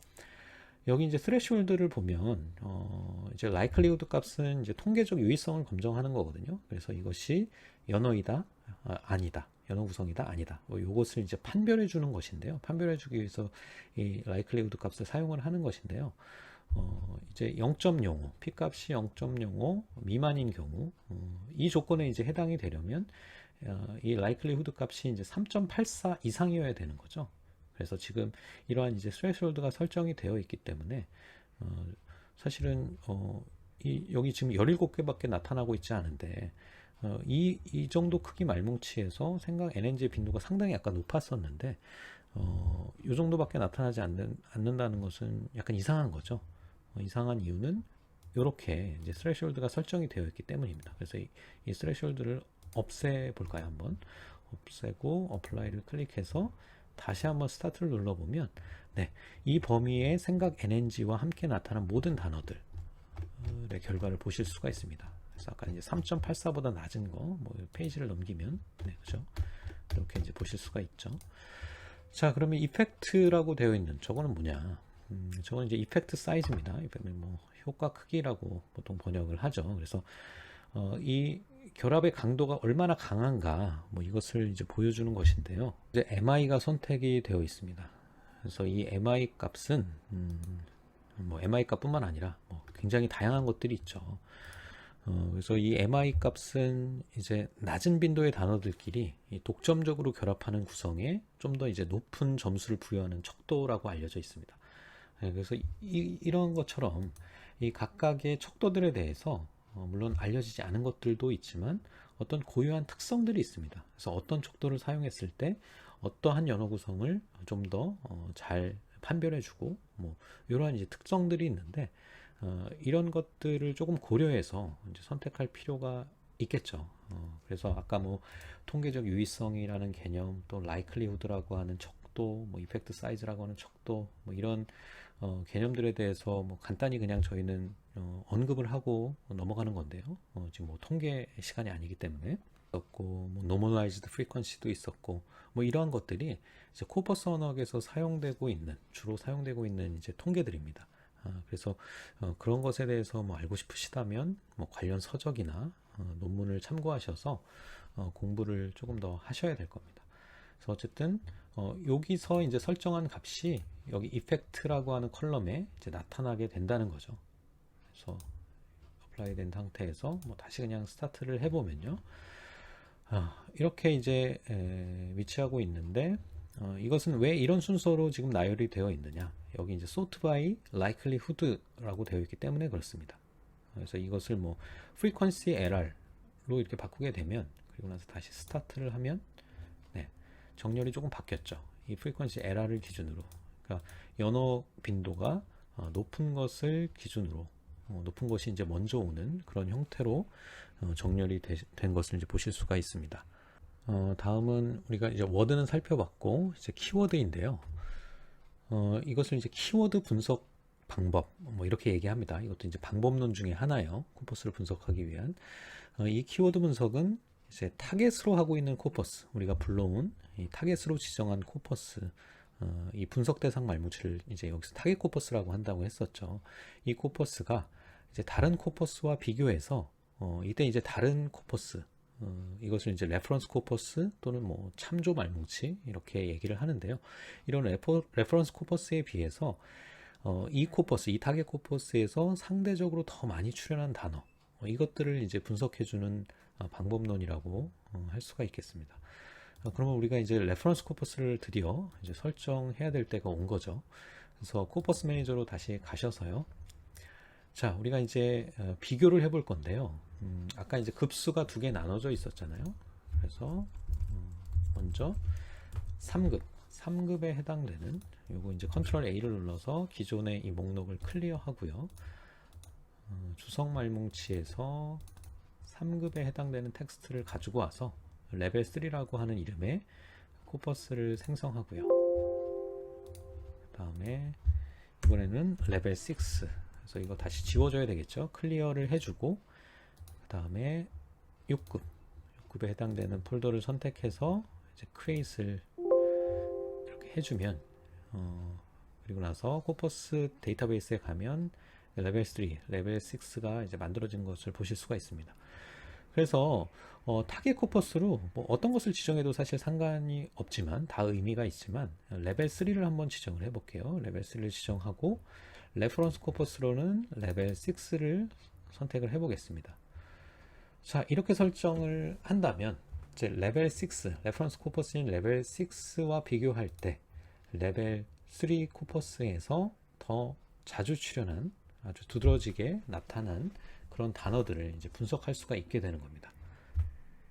여기 이제 threshold를 보면 이제 likelihood 값은 이제 통계적 유의성을 검증하는 거거든요. 그래서 이것이 연어이다, 아니다. 연어 구성이다, 아니다. 요것을 이제 판별해 주는 것인데요. 판별해 주기 위해서 이 likelihood 값을 사용을 하는 것인데요. 이제 0.05, P값이 0.05 미만인 경우, 이 조건에 이제 해당이 되려면, 이 likelihood 값이 이제 3.84 이상이어야 되는 거죠. 그래서 지금 이러한 이제 threshold가 설정이 되어 있기 때문에, 사실은, 여기 지금 17개밖에 나타나고 있지 않은데, 이 정도 크기 말뭉치에서 생각 NNG의 빈도가 상당히 약간 높았었는데, 이 정도밖에 나타나지 않는다는 것은 약간 이상한 거죠. 이상한 이유는 이렇게 이제 스레시홀드가 설정이 되어 있기 때문입니다. 그래서 이 스레시홀드를 없애볼까요? 한번 없애고 어플라이를 클릭해서 다시 한번 스타트를 눌러보면 네, 이 범위의 생각 NNG와 함께 나타난 모든 단어들의 결과를 보실 수가 있습니다. 그래서 아까 이제 3.84보다 낮은 거, 뭐 페이지를 넘기면 네, 그죠? 이렇게 이제 보실 수가 있죠. 자, 그러면 이펙트라고 되어 있는 저거는 뭐냐? 저건 이제 이펙트 사이즈입니다. 뭐 효과 크기라고 보통 번역을 하죠. 그래서 이 결합의 강도가 얼마나 강한가 뭐 이것을 이제 보여주는 것인데요. 이제 MI가 선택이 되어 있습니다. 그래서 이 MI 값은 뭐 MI 값뿐만 아니라 뭐 굉장히 다양한 것들이 있죠. 그래서 이 MI 값은 이제 낮은 빈도의 단어들끼리 독점적으로 결합하는 구성에 좀 더 이제 높은 점수를 부여하는 척도라고 알려져 있습니다. 그래서 이런 것처럼 이 각각의 척도들에 대해서 물론 알려지지 않은 것들도 있지만 어떤 고유한 특성들이 있습니다. 그래서 어떤 척도를 사용했을 때 어떠한 연어 구성을 좀 더 잘 판별해주고 뭐 이러한 이제 특성들이 있는데 이런 것들을 조금 고려해서 이제 선택할 필요가 있겠죠. 그래서 아까 뭐 통계적 유의성이라는 개념, 또 likelihood라고 하는 척도, 뭐 이펙트 사이즈라고 하는 척도, 뭐 이런 개념들에 대해서 뭐 간단히 그냥 저희는 언급을 하고 넘어가는 건데요. 지금 뭐 통계 시간이 아니기 때문에 있었고, 뭐 normalized frequency도 있었고, 뭐 이러한 것들이 이제 코퍼스 언어학에서 사용되고 있는 주로 사용되고 있는 이제 통계들입니다. 그래서 그런 것에 대해서 뭐 알고 싶으시다면 뭐 관련 서적이나 논문을 참고하셔서 공부를 조금 더 하셔야 될 겁니다. 그래서 어쨌든 여기서 이제 설정한 값이 여기 이펙트라고 하는 컬럼에 이제 나타나게 된다는 거죠. 그래서 어플라이 된 상태에서 뭐 다시 그냥 스타트를 해보면요. 이렇게 이제 위치하고 있는데 이것은 왜 이런 순서로 지금 나열이 되어 있느냐? 여기 이제 sort by likelihood라고 되어 있기 때문에 그렇습니다. 그래서 이것을 뭐 frequency LR로 이렇게 바꾸게 되면 그리고 나서 다시 스타트를 하면 네, 정렬이 조금 바뀌었죠. 이 frequency LR을 기준으로 그러니까 연어 빈도가 높은 것을 기준으로 높은 것이 이제 먼저 오는 그런 형태로 정렬이 된 것을 이제 보실 수가 있습니다. 다음은 우리가 이제 워드는 살펴봤고 이제 키워드인데요. 이것을 이제 키워드 분석 방법 뭐 이렇게 얘기합니다. 이것도 이제 방법론 중에 하나예요. 코퍼스를 분석하기 위한 이 키워드 분석은 이제 타겟으로 하고 있는 코퍼스 우리가 불러온 이 타겟으로 지정한 코퍼스 이 분석 대상 말뭉치를 이제 여기서 타겟 코퍼스라고 한다고 했었죠. 이 코퍼스가 이제 다른 코퍼스와 비교해서 이때 이제 다른 코퍼스 이것을 이제 레퍼런스 코퍼스 또는 뭐 참조 말뭉치 이렇게 얘기를 하는데요. 이런 레퍼런스 코퍼스에 비해서 이 코퍼스, 이 타겟 코퍼스에서 상대적으로 더 많이 출현한 단어 이것들을 이제 분석해주는 방법론이라고 할 수가 있겠습니다. 그러면 우리가 이제 레퍼런스 코퍼스를 드디어 이제 설정해야 될 때가 온 거죠. 그래서 코퍼스 매니저로 다시 가셔서요. 자, 우리가 이제 비교를 해볼 건데요. 아까 이제 급수가 두 개 나눠져 있었잖아요. 그래서 먼저 3급에 해당되는 요거 이제 컨트롤 A를 눌러서 기존의 이 목록을 클리어하고요. 주석 말뭉치에서 3급에 해당되는 텍스트를 가지고 와서 레벨 3라고 하는 이름의 코퍼스를 생성하고요. 그 다음에 이번에는 레벨 6 그래서 이거 다시 지워줘야 되겠죠. 클리어를 해주고 그 다음에 6급에 해당되는 폴더를 선택해서 이제 create을 이렇게 해주면 그리고 나서 코퍼스 데이터베이스에 가면 레벨 3, 레벨 6가 이제 만들어진 것을 보실 수가 있습니다. 그래서 타겟 코퍼스로 뭐 어떤 것을 지정해도 사실 상관이 없지만 다 의미가 있지만 레벨 3를 한번 지정을 해볼게요. 레벨 3를 지정하고 레퍼런스 코퍼스로는 레벨 6를 선택을 해보겠습니다. 자, 이렇게 설정을 한다면 이제 레벨 6, 레퍼런스 코퍼스인 레벨 6와 비교할 때 레벨 3 코퍼스에서 더 자주 출현한 아주 두드러지게 나타난 그런 단어들을 이제 분석할 수가 있게 되는 겁니다.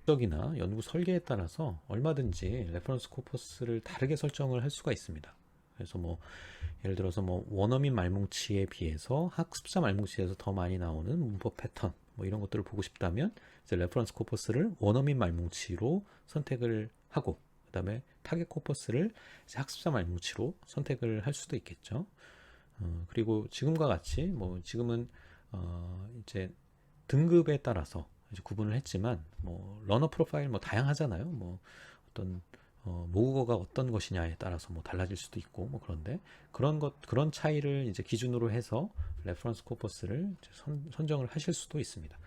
분석이나 연구 설계에 따라서 얼마든지 레퍼런스 코퍼스를 다르게 설정을 할 수가 있습니다. 그래서 뭐 예를 들어서 뭐 원어민 말뭉치에 비해서 학습자 말뭉치에서 더 많이 나오는 문법 패턴 뭐 이런 것들을 보고 싶다면 이제 레퍼런스 코퍼스를 원어민 말뭉치로 선택을 하고 그 다음에 타겟 코퍼스를 이제 학습자 말뭉치로 선택을 할 수도 있겠죠. 그리고 지금과 같이 뭐 지금은 이제 등급에 따라서 이제 구분을 했지만 뭐 러너 프로파일 뭐 다양하잖아요. 뭐 어떤 모국어가 어떤 것이냐에 따라서 뭐 달라질 수도 있고 뭐 그런데 그런 차이를 이제 기준으로 해서 레퍼런스 코퍼스를 이제 선정을 하실 수도 있습니다.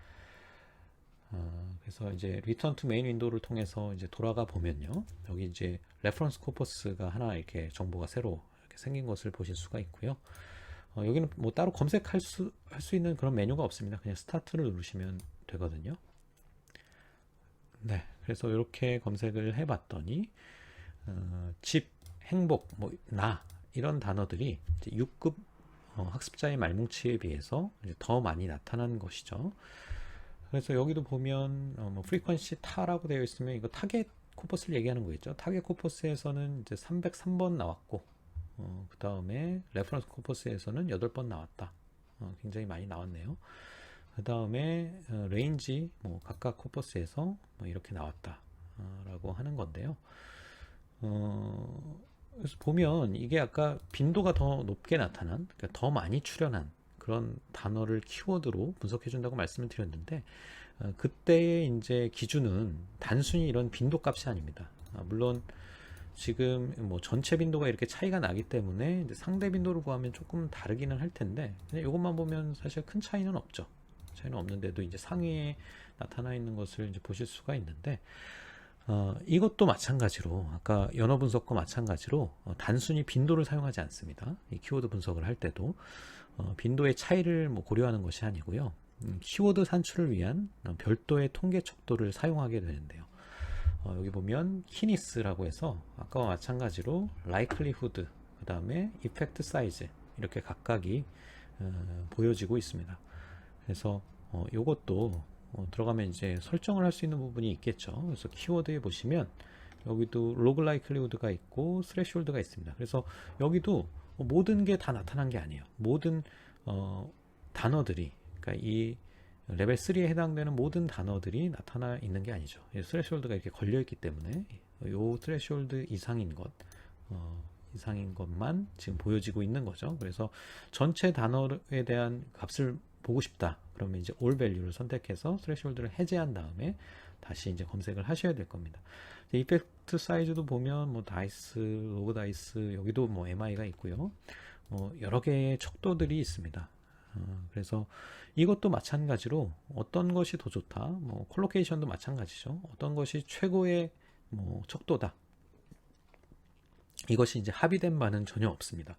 그래서 이제 리턴 투 메인 윈도우를 통해서 이제 돌아가 보면요. 여기 이제 레퍼런스 코퍼스가 하나 이렇게 정보가 새로 이렇게 이렇게 생긴 것을 보실 수가 있고요. 여기는 뭐 따로 검색할 수 있는 그런 메뉴가 없습니다. 그냥 스타트를 누르시면 되거든요. 네, 그래서 이렇게 검색을 해봤더니 집, 행복, 뭐 나 이런 단어들이 이제 6급 학습자의 말뭉치에 비해서 이제 더 많이 나타난 것이죠. 그래서 여기도 보면 뭐 프리퀀시 타라고 되어 있으면 이거 타겟 코퍼스를 얘기하는 거겠죠. 타겟 코퍼스에서는 이제 303번 나왔고, 그 다음에 레퍼런스 코퍼스에서는 8번 나왔다. 굉장히 많이 나왔네요. 그 다음에 레인지 뭐 각각 코퍼스에서 뭐 이렇게 나왔다 라고 하는 건데요. 그래서 보면 이게 아까 빈도가 더 높게 나타난, 그러니까 더 많이 출현한 그런 단어를 키워드로 분석해 준다고 말씀을 드렸는데, 그때의 이제 기준은 단순히 이런 빈도 값이 아닙니다. 물론 지금 뭐 전체 빈도가 이렇게 차이가 나기 때문에 이제 상대 빈도를 구하면 조금 다르기는 할 텐데, 그냥 이것만 보면 사실 큰 차이는 없죠. 차이는 없는데도 이제 상위에 나타나 있는 것을 이제 보실 수가 있는데, 이것도 마찬가지로 아까 연어 분석과 마찬가지로 단순히 빈도를 사용하지 않습니다. 이 키워드 분석을 할 때도 빈도의 차이를 뭐 고려하는 것이 아니고요. 키워드 산출을 위한 별도의 통계 척도를 사용하게 되는데요. 여기 보면 키니스라고 해서 아까와 마찬가지로 likelihood, 그 다음에 effect size 이렇게 각각이 보여지고 있습니다. 그래서 이것도 들어가면 이제 설정을 할 수 있는 부분이 있겠죠. 그래서 키워드에 보시면 여기도 로그 라이클리우드가 있고 스레시홀드가 있습니다. 그래서 여기도 모든 게 다 나타난 게 아니에요. 모든 단어들이, 그러니까 이 레벨 3에 해당되는 모든 단어들이 나타나 있는 게 아니죠. 스레시홀드가 이렇게 걸려 있기 때문에 이 스레시홀드 이상인 것만 지금 보여지고 있는 거죠. 그래서 전체 단어에 대한 값을 보고 싶다. 그러면 이제 all value를 선택해서 스레시홀드를 해제한 다음에 다시 이제 검색을 하셔야 될 겁니다. 이펙트 사이즈도 보면 뭐 다이스, 로그 다이스, 여기도 뭐 MI가 있고요. 여러 개의 척도들이 있습니다. 그래서 이것도 마찬가지로 어떤 것이 더 좋다, 뭐 콜로케이션도 마찬가지죠. 어떤 것이 최고의 뭐 척도다. 이것이 이제 합의된 바는 전혀 없습니다.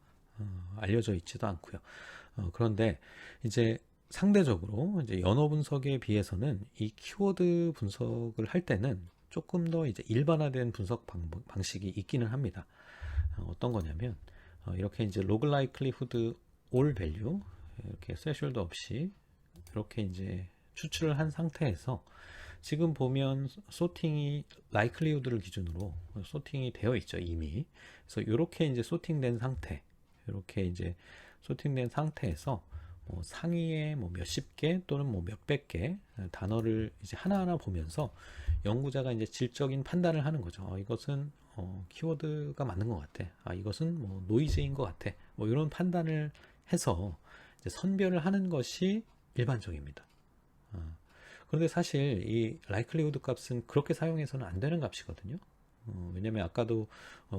알려져 있지도 않고요. 그런데 이제 상대적으로 이제 연어 분석에 비해서는 이 키워드 분석을 할 때는 조금 더 이제 일반화된 분석 방식이 있기는 합니다. 어떤 거냐면 이렇게 이제 로그 라이클리후드 올 밸류 이렇게 스레시홀드 없이 이렇게 이제 추출을 한 상태에서 지금 보면 소팅이 라이클리후드를 기준으로 소팅이 되어 있죠, 이미. 그래서 이렇게 이제 소팅된 상태, 이렇게 이제 소팅된 상태에서 상위에 뭐 몇십 개 또는 뭐 몇백 개 단어를 이제 하나하나 보면서 연구자가 이제 질적인 판단을 하는 거죠. 이것은 키워드가 맞는 것 같아. 이것은 뭐 노이즈인 것 같아. 뭐 이런 판단을 해서 이제 선별을 하는 것이 일반적입니다. 그런데 사실 이 likelihood 값은 그렇게 사용해서는 안 되는 값이거든요. 왜냐면 아까도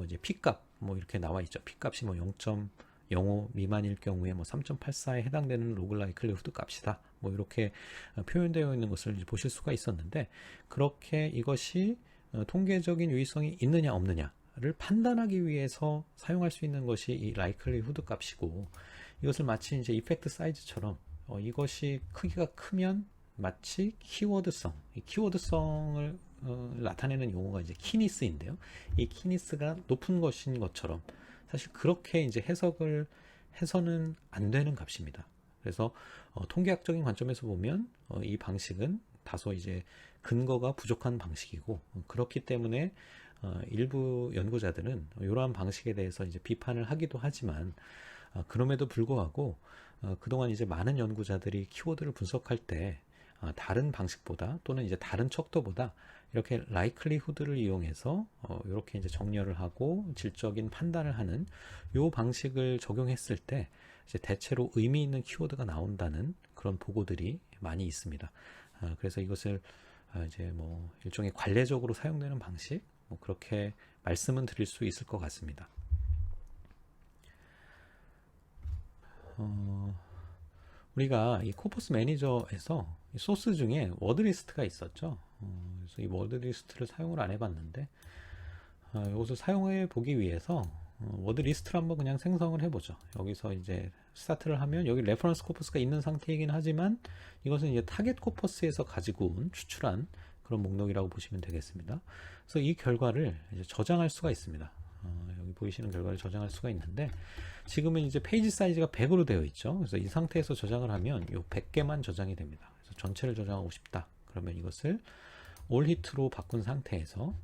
이제 P값 뭐 이렇게 나와 있죠. P값이 뭐 0.05 미만일 경우에 뭐 3.84에 해당되는 로그 라이클리후드 값이다. 뭐 이렇게 표현되어 있는 것을 보실 수가 있었는데, 그렇게 이것이 통계적인 유의성이 있느냐 없느냐를 판단하기 위해서 사용할 수 있는 것이 이 라이클리후드 값이고, 이것을 마치 이제 이펙트 사이즈처럼 이것이 크기가 크면 마치 키워드성, 이 키워드성을 나타내는 용어가 이제 키니스인데요. 이 키니스가 높은 것인 것처럼 사실 그렇게 이제 해석을 해서는 안 되는 값입니다. 그래서 통계학적인 관점에서 보면 이 방식은 다소 이제 근거가 부족한 방식이고, 그렇기 때문에 일부 연구자들은 이러한 방식에 대해서 이제 비판을 하기도 하지만, 그럼에도 불구하고 그동안 이제 많은 연구자들이 키워드를 분석할 때 다른 방식보다 또는 이제 다른 척도보다 이렇게 라이클리후드를 이용해서 이렇게 이제 정렬을 하고 질적인 판단을 하는 요 방식을 적용했을 때 이제 대체로 의미 있는 키워드가 나온다는 그런 보고들이 많이 있습니다. 그래서 이것을 이제 뭐 일종의 관례적으로 사용되는 방식, 뭐 그렇게 말씀은 드릴 수 있을 것 같습니다. 우리가 이 코퍼스 매니저에서 이 소스 중에 워드 리스트가 있었죠. 그래서 이 워드 리스트를 사용을 안 해봤는데, 이것을 사용해 보기 위해서 워드 리스트를 한번 그냥 생성을 해보죠. 여기서 이제 스타트를 하면 여기 레퍼런스 코퍼스가 있는 상태이긴 하지만 이것은 이제 타겟 코퍼스에서 가지고 온 추출한 그런 목록이라고 보시면 되겠습니다. 그래서 이 결과를 이제 저장할 수가 있습니다. 여기 보이시는 결과를 저장할 수가 있는데 지금은 이제 페이지 사이즈가 100으로 되어 있죠. 그래서 이 상태에서 저장을 하면 이 100개만 저장이 됩니다. 그래서 전체를 저장하고 싶다. 그러면 이것을 all hit로 바꾼 상태에서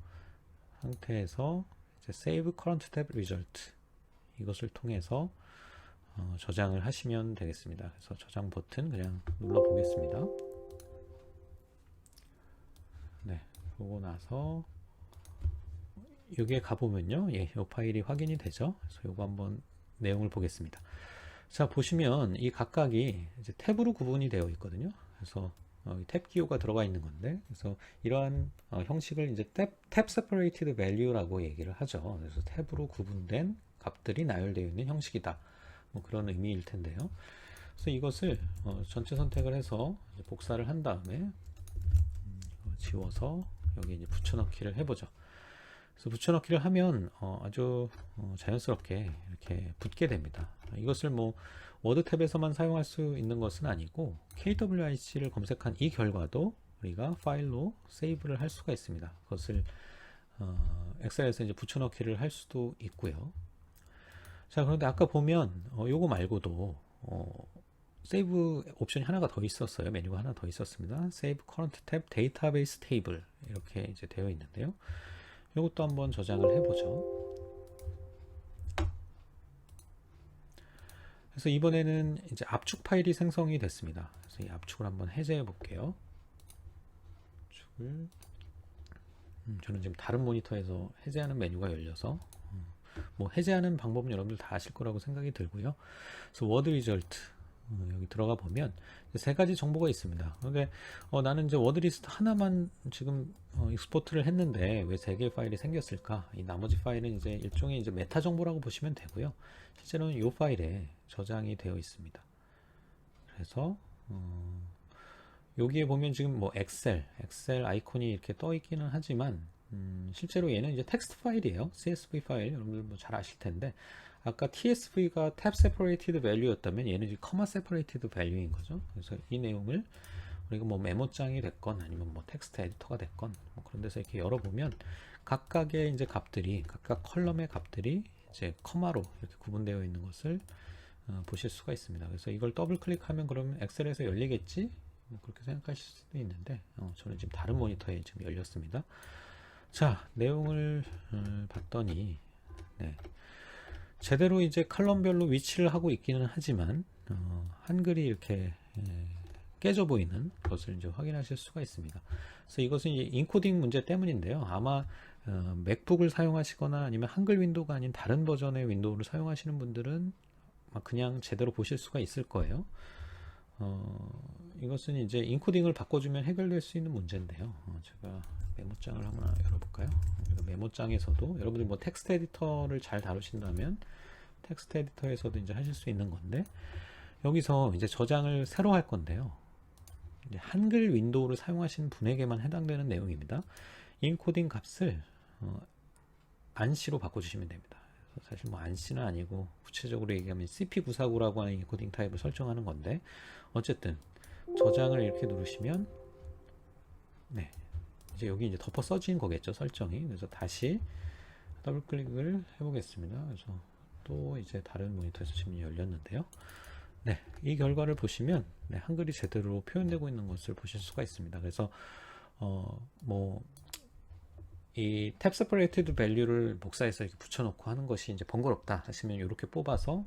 이제 save current tab result 이것을 통해서 저장을 하시면 되겠습니다. 그래서 저장 버튼 그냥 눌러 보겠습니다. 네, 그러고 나서 여기에 가보면요, 이 파일이 확인이 되죠. 그래서 이거 한번 내용을 보겠습니다. 자, 보시면 이 각각이 이제 탭으로 구분이 되어 있거든요. 그래서 탭 기호가 들어가 있는 건데, 그래서 이러한 형식을 이제 탭 separated value라고 얘기를 하죠. 그래서 탭으로 구분된 값들이 나열되어 있는 형식이다. 뭐 그런 의미일 텐데요. 그래서 이것을 전체 선택을 해서 복사를 한 다음에 지워서 여기 이제 붙여넣기를 해보죠. 그래서 붙여넣기를 하면 아주 자연스럽게 이렇게 붙게 됩니다. 이것을 뭐 워드 탭에서만 사용할 수 있는 것은 아니고 kwic를 검색한 이 결과도 우리가 파일로 세이브를 할 수가 있습니다. 그것을 엑셀에서 이제 붙여넣기를 할 수도 있고요. 자, 그런데 아까 보면 요거 말고도 세이브 옵션이 하나가 더 있었어요. 메뉴가 하나 더 있었습니다. Save Current Tab Database Table 이렇게 이제 되어 있는데요. 이것도 한번 저장을 해보죠. 그래서 이번에는 이제 압축 파일이 생성이 됐습니다. 그래서 이 압축을 한번 해제해 볼게요. 압축을 저는 지금 다른 모니터에서 해제하는 메뉴가 열려서 뭐 해제하는 방법은 여러분들 다 아실 거라고 생각이 들고요. 그래서 워드 리절트 여기 들어가 보면 세 가지 정보가 있습니다. 근데 나는 이제 워드 리스트 하나만 지금 익스포트를 했는데 왜 세 개의 파일이 생겼을까? 이 나머지 파일은 이제 일종의 이제 메타 정보라고 보시면 되고요. 실제로는 이 파일에 저장이 되어 있습니다. 그래서 여기에 보면 지금 뭐 엑셀 아이콘이 이렇게 떠 있기는 하지만 실제로 얘는 이제 텍스트 파일이에요. CSV 파일 여러분들 뭐 잘 아실 텐데 아까 TSV가 탭 separated value였다면 얘는 이제 comma separated value인 거죠. 그래서 이 내용을 우리가 뭐 메모장이 됐건 아니면 뭐 텍스트 에디터가 됐건 뭐 그런 데서 이렇게 열어보면 각각의 이제 값들이 각각 컬럼의 값들이 이제 커마로 이렇게 구분되어 있는 것을 보실 수가 있습니다. 그래서 이걸 더블 클릭하면 그러면 엑셀에서 열리겠지? 뭐 그렇게 생각하실 수도 있는데 저는 지금 다른 모니터에 지금 열렸습니다. 자, 내용을 봤더니 네. 제대로 이제 컬럼별로 위치를 하고 있기는 하지만 한글이 이렇게 깨져 보이는 것을 이제 확인하실 수가 있습니다. 그래서 이것은 이제 인코딩 문제 때문인데요. 아마 맥북을 사용하시거나 아니면 한글 윈도우가 아닌 다른 버전의 윈도우를 사용하시는 분들은 그냥 제대로 보실 수가 있을 거예요. 이것은 이제 인코딩을 바꿔주면 해결될 수 있는 문제인데요. 제가 메모장을 한번 열어볼까요? 메모장에서도 여러분들 뭐 텍스트 에디터를 잘 다루신다면 텍스트 에디터에서도 이제 하실 수 있는 건데 여기서 이제 저장을 새로 할 건데요. 이제 한글 윈도우를 사용하시는 분에게만 해당되는 내용입니다. 인코딩 값을 안시로 바꿔주시면 됩니다. 사실 뭐 안시는 아니고 구체적으로 얘기하면 CP949라고 하는 인코딩 타입을 설정하는 건데 어쨌든 저장을 이렇게 누르시면 네 이제 여기 이제 덮어 써진 거겠죠 설정이. 그래서 다시 더블 클릭을 해보겠습니다. 그래서 또 이제 다른 모니터에서 지금 열렸는데요. 네, 이 결과를 보시면 네, 한글이 제대로 표현되고 있는 것을 보실 수가 있습니다. 그래서 뭐 이 탭 세퍼레이티드 밸류를 복사해서 이렇게 붙여놓고 하는 것이 이제 번거롭다 하시면 이렇게 뽑아서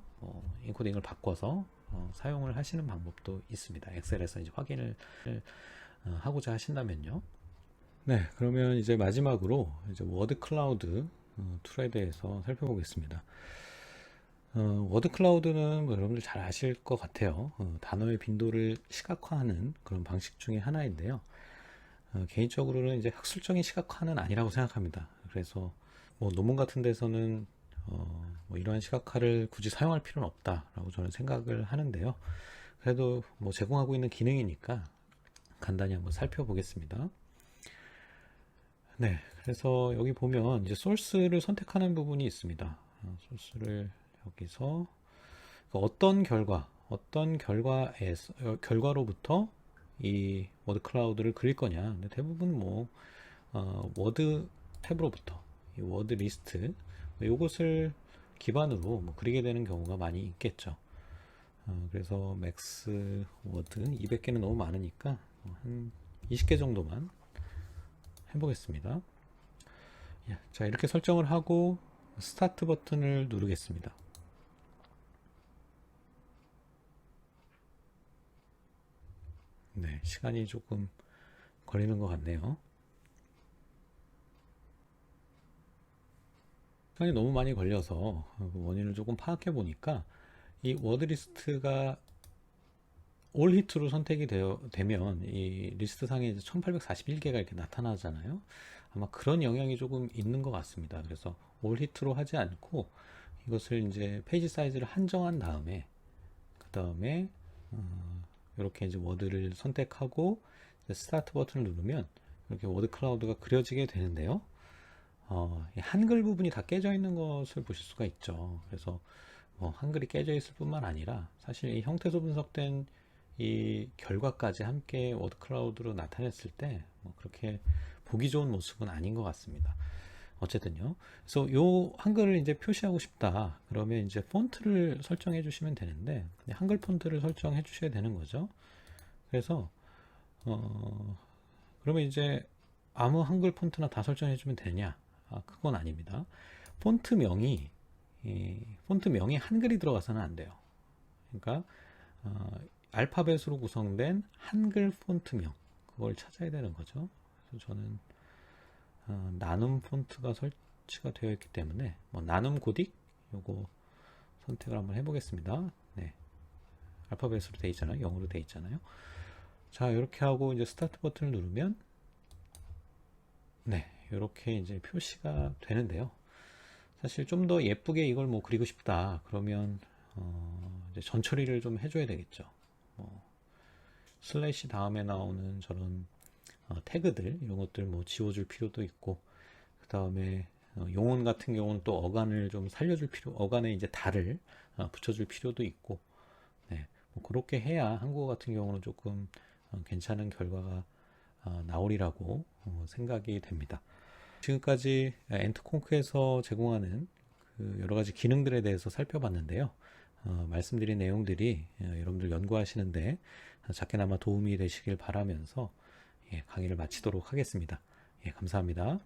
인코딩을 바꿔서 사용을 하시는 방법도 있습니다. 엑셀에서 이제 확인을 하고자 하신다면요. 네, 그러면 이제 마지막으로 이제 워드 클라우드 툴에 대해서 살펴보겠습니다. 워드 클라우드는 뭐 여러분들 잘 아실 것 같아요. 단어의 빈도를 시각화하는 그런 방식 중에 하나인데요. 개인적으로는 이제 학술적인 시각화는 아니라고 생각합니다. 그래서 뭐 논문 같은 데서는 뭐 이러한 시각화를 굳이 사용할 필요는 없다라고 저는 생각을 하는데요. 그래도 뭐 제공하고 있는 기능이니까 간단히 한번 살펴보겠습니다. 네, 그래서 여기 보면 이제 소스를 선택하는 부분이 있습니다. 소스를 여기서 결과로부터 이 워드 클라우드를 그릴 거냐. 근데 대부분 워드 탭으로부터 이 워드 리스트 이것을 기반으로 그리게 되는 경우가 많이 있겠죠. 그래서 맥스 워드 200개는 너무 많으니까 한 20개 정도만 해보겠습니다. 자, 이렇게 설정을 하고 스타트 버튼을 누르겠습니다. 네, 시간이 조금 걸리는 것 같네요. 시간이 너무 많이 걸려서 원인을 조금 파악해 보니까 이 워드 리스트가 올 히트로 선택이 되면 이 리스트 상에 1841개가 이렇게 나타나잖아요. 아마 그런 영향이 조금 있는 것 같습니다. 그래서 올 히트로 하지 않고 이것을 이제 페이지 사이즈를 한정한 다음에 그 다음에 이렇게 이제 워드를 선택하고 스타트 버튼을 누르면 이렇게 워드 클라우드가 그려지게 되는데요. 한글 부분이 다 깨져 있는 것을 보실 수가 있죠. 그래서 한글이 깨져 있을 뿐만 아니라 사실 이 형태소 분석된 이 결과까지 함께 워드 클라우드로 나타냈을 때 그렇게 보기 좋은 모습은 아닌 것 같습니다. 어쨌든요. 그래서 요 한글을 이제 표시하고 싶다. 그러면 이제 폰트를 설정해 주시면 되는데 한글 폰트를 설정해 주셔야 되는 거죠. 그래서 그러면 이제 아무 한글 폰트나 다 설정해 주면 되냐? 그건 아닙니다. 폰트명이 한글이 들어가서는 안 돼요. 그러니까 알파벳으로 구성된 한글 폰트명 그걸 찾아야 되는 거죠. 그래서 저는 나눔 폰트가 설치가 되어 있기 때문에 나눔 고딕 요거 선택을 한번 해보겠습니다. 네, 알파벳으로 되어 있잖아요. 영어로 되어 있잖아요. 자, 이렇게 하고 이제 스타트 버튼을 누르면 네, 이렇게 이제 표시가 되는데요. 사실 좀 더 예쁘게 이걸 그리고 싶다 그러면 이제 전 처리를 좀 해줘야 되겠죠. 슬래시 다음에 나오는 저런 태그들 이런 것들 지워줄 필요도 있고 그 다음에 용언 같은 경우는 또 어간을 좀 살려줄 어간에 이제 달을 붙여줄 필요도 있고 네, 그렇게 해야 한국어 같은 경우는 조금 괜찮은 결과가 나오리라고 생각이 됩니다. 지금까지 엔트콩크에서 제공하는 그 여러 가지 기능들에 대해서 살펴봤는데요. 말씀드린 내용들이 여러분들 연구하시는데 작게나마 도움이 되시길 바라면서 강의를 마치도록 하겠습니다. 감사합니다.